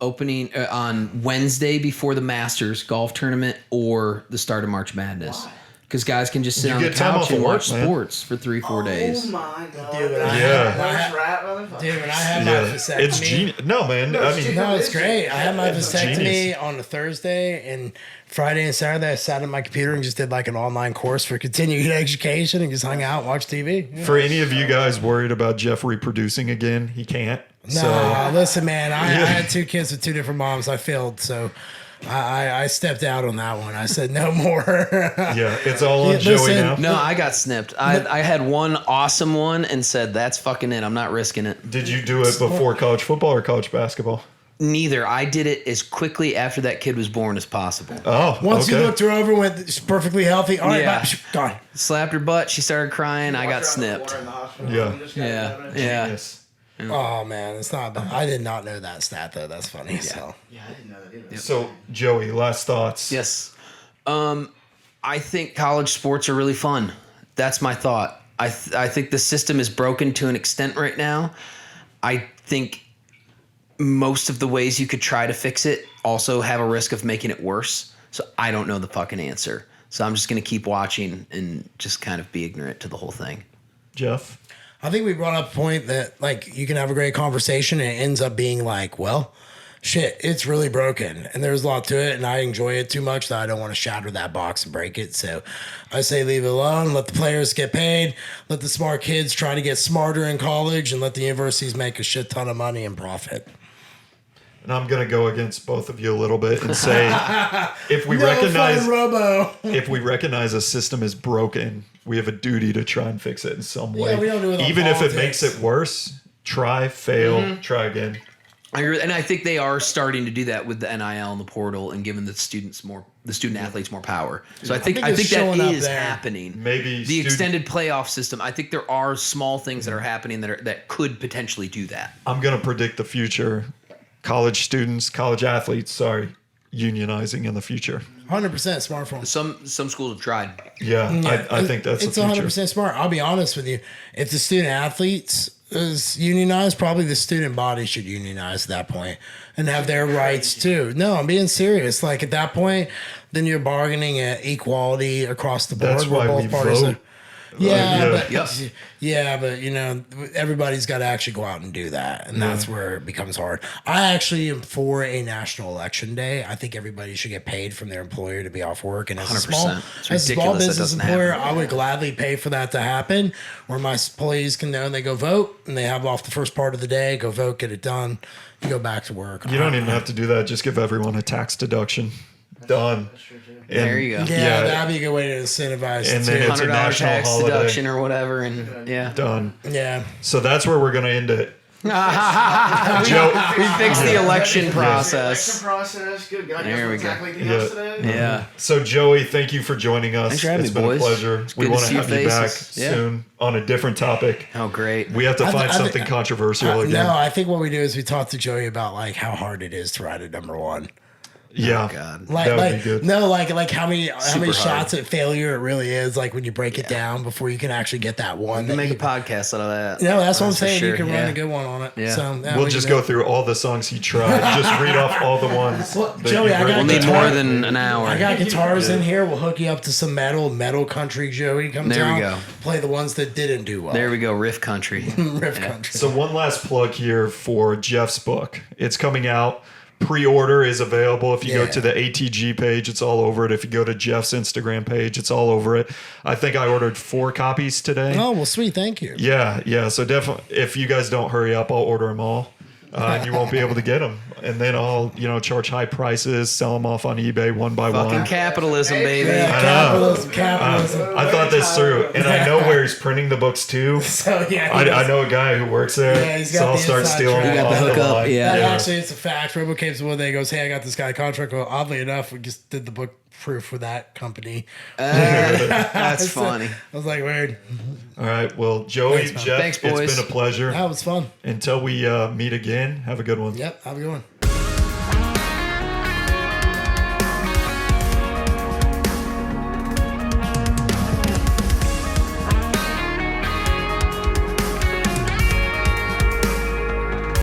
opening on Wednesday before the Masters golf tournament or the start of March Madness. Because guys can just sit You on the get time couch off and of watch work, man. sports for 3-4 days. Oh my god. Dude, Dude, I had my vasectomy. It's genius. No, man. I mean, No, it's great. I had my vasectomy genius. on a Thursday, and Friday and Saturday I sat at my computer and just did like an online course for continuing education and just hung out and watched TV. Yeah. for any of you guys worried about Jeff reproducing again, he can't. No, listen, man. I had 2 kids with 2 different moms. I failed, so I stepped out on that one. I said no more. Yeah, it's all on Yeah, Joey listen, now. No, I got snipped. I had one awesome one and said, that's fucking it. I'm not risking it. Did you do it before college football or college basketball? Neither. I did it as quickly after that kid was born as possible. Oh, Once okay. you looked her over, went she's perfectly healthy. All right, Yeah. bye. Gone. Slapped her butt. She started crying. I got snipped. Yeah. Yeah. Yes. Oh man, it's not bad. I did not know that stat though. That's funny. So Yeah, I didn't know that either. So, Joey, last thoughts. Yes. I think college sports are really fun. That's my thought. I think the system is broken to an extent right now. I think most of the ways you could try to fix it also have a risk of making it worse. So I don't know the fucking answer. So I'm just going to keep watching and just kind of be ignorant to the whole thing. Jeff? I think we brought up a point that like you can have a great conversation and it ends up being like, well, shit, it's really broken and there's a lot to it and I enjoy it too much that I don't want to shatter that box and break it. So I say leave it alone, let the players get paid, let the smart kids try to get smarter in college and let the universities make a shit ton of money and profit. And I'm going to go against both of you a little bit and say if we No recognize fun, Robo. if we recognize a system is broken, we have a duty to try and fix it in some way. we don't do it on Even if it politics. makes it worse, try, fail, try again. I agree, and I think they are starting to do that with the NIL and the portal and giving the student athletes more power. So I think it's that showing up is there. happening. Maybe The extended playoff system. I think there are small things that are happening that could potentially do that. I'm going to predict the future. College athletes, unionizing in the future. 100% smartphone. Some schools have tried. Yeah, I think that's it's the future. 100% smart. I'll be honest with you. If the student athletes is unionized, probably the student body should unionize at that point and have their rights too. No, I'm being serious. Like at that point, then you're bargaining at equality across the board. That's where why we vote. But you know, everybody's got to actually go out and do that, and that's where it becomes hard. I actually am for a national election day. I think everybody should get paid from their employer to be off work, and as a 100%. small, It's as a small ridiculous that business doesn't employer, happen. I would gladly pay for that to happen, where my employees can know they go vote and they have off the first part of the day, go vote, get it done, you go back to work. You don't even have to do that. Just give everyone a tax deduction Done. That's true too. And, There you go. Yeah, that'd be a good way to incentivize. And then it's a $100 national tax holiday. deduction or whatever, and yeah. Done. Yeah. So that's where we're going to end it. we Joe, fixed the election Election process. process. Good. God, There we go. exactly anything else today? Yeah. So Joey, thank you for joining us. Thanks for having It's me, been boys. a pleasure. It's We good to want to see your have you back faces. Yeah. soon on a different topic. Oh, great. We have to find I thi- something controversial again. No, I think what we do is we talk to Joey about like how hard it is to ride a number one. Yeah. God. Like, That would like be good. no, like how many hard. shots at failure it really is. Like when you break it down before you can actually get that one. We can that make a you- podcast out of that. No, that's what I'm for saying. sure, You can yeah. run a good one on it. Yeah. So, yeah, We'll we just can go do through all the songs he tried. Just read off all the ones. Well, that Joey, you've I got written We'll need guitar- more than an hour. I got guitars in here. We'll hook you up to some metal country. Joey comes There out. we go. Play the ones that didn't do well. There we go. Riff country. Riff country. So one last plug here for Jeff's book. It's coming out. Pre-order is available. If you go Yeah. to the ATG page, it's all over it. If you go to Jeff's Instagram page, it's all over it. I think I ordered 4 copies today. Oh well, sweet. Thank you. Yeah. So definitely, if you guys don't hurry up, I'll order them all, and you won't be able to get them. And then I'll, charge high prices, sell them off on eBay one by Fucking one. capitalism, baby. Yeah, know. capitalism. I thought this through, and I know where he's printing the books too. So yeah, I know a guy who works there, Yeah, he's got so I'll the start inside stealing. track. them You got the off hookup, line. yeah. Actually, it's a fact. Robo came to one day, goes, "Hey, I got this guy a contract." Well, oddly enough, we just did the book proof for that company. That's So, funny. I was like, weird. All right. Well, Joey, Thanks, man. Jeff, Thanks, boys. it's been a pleasure. That was fun. Until we meet again, have a good one. Yep, have a good one.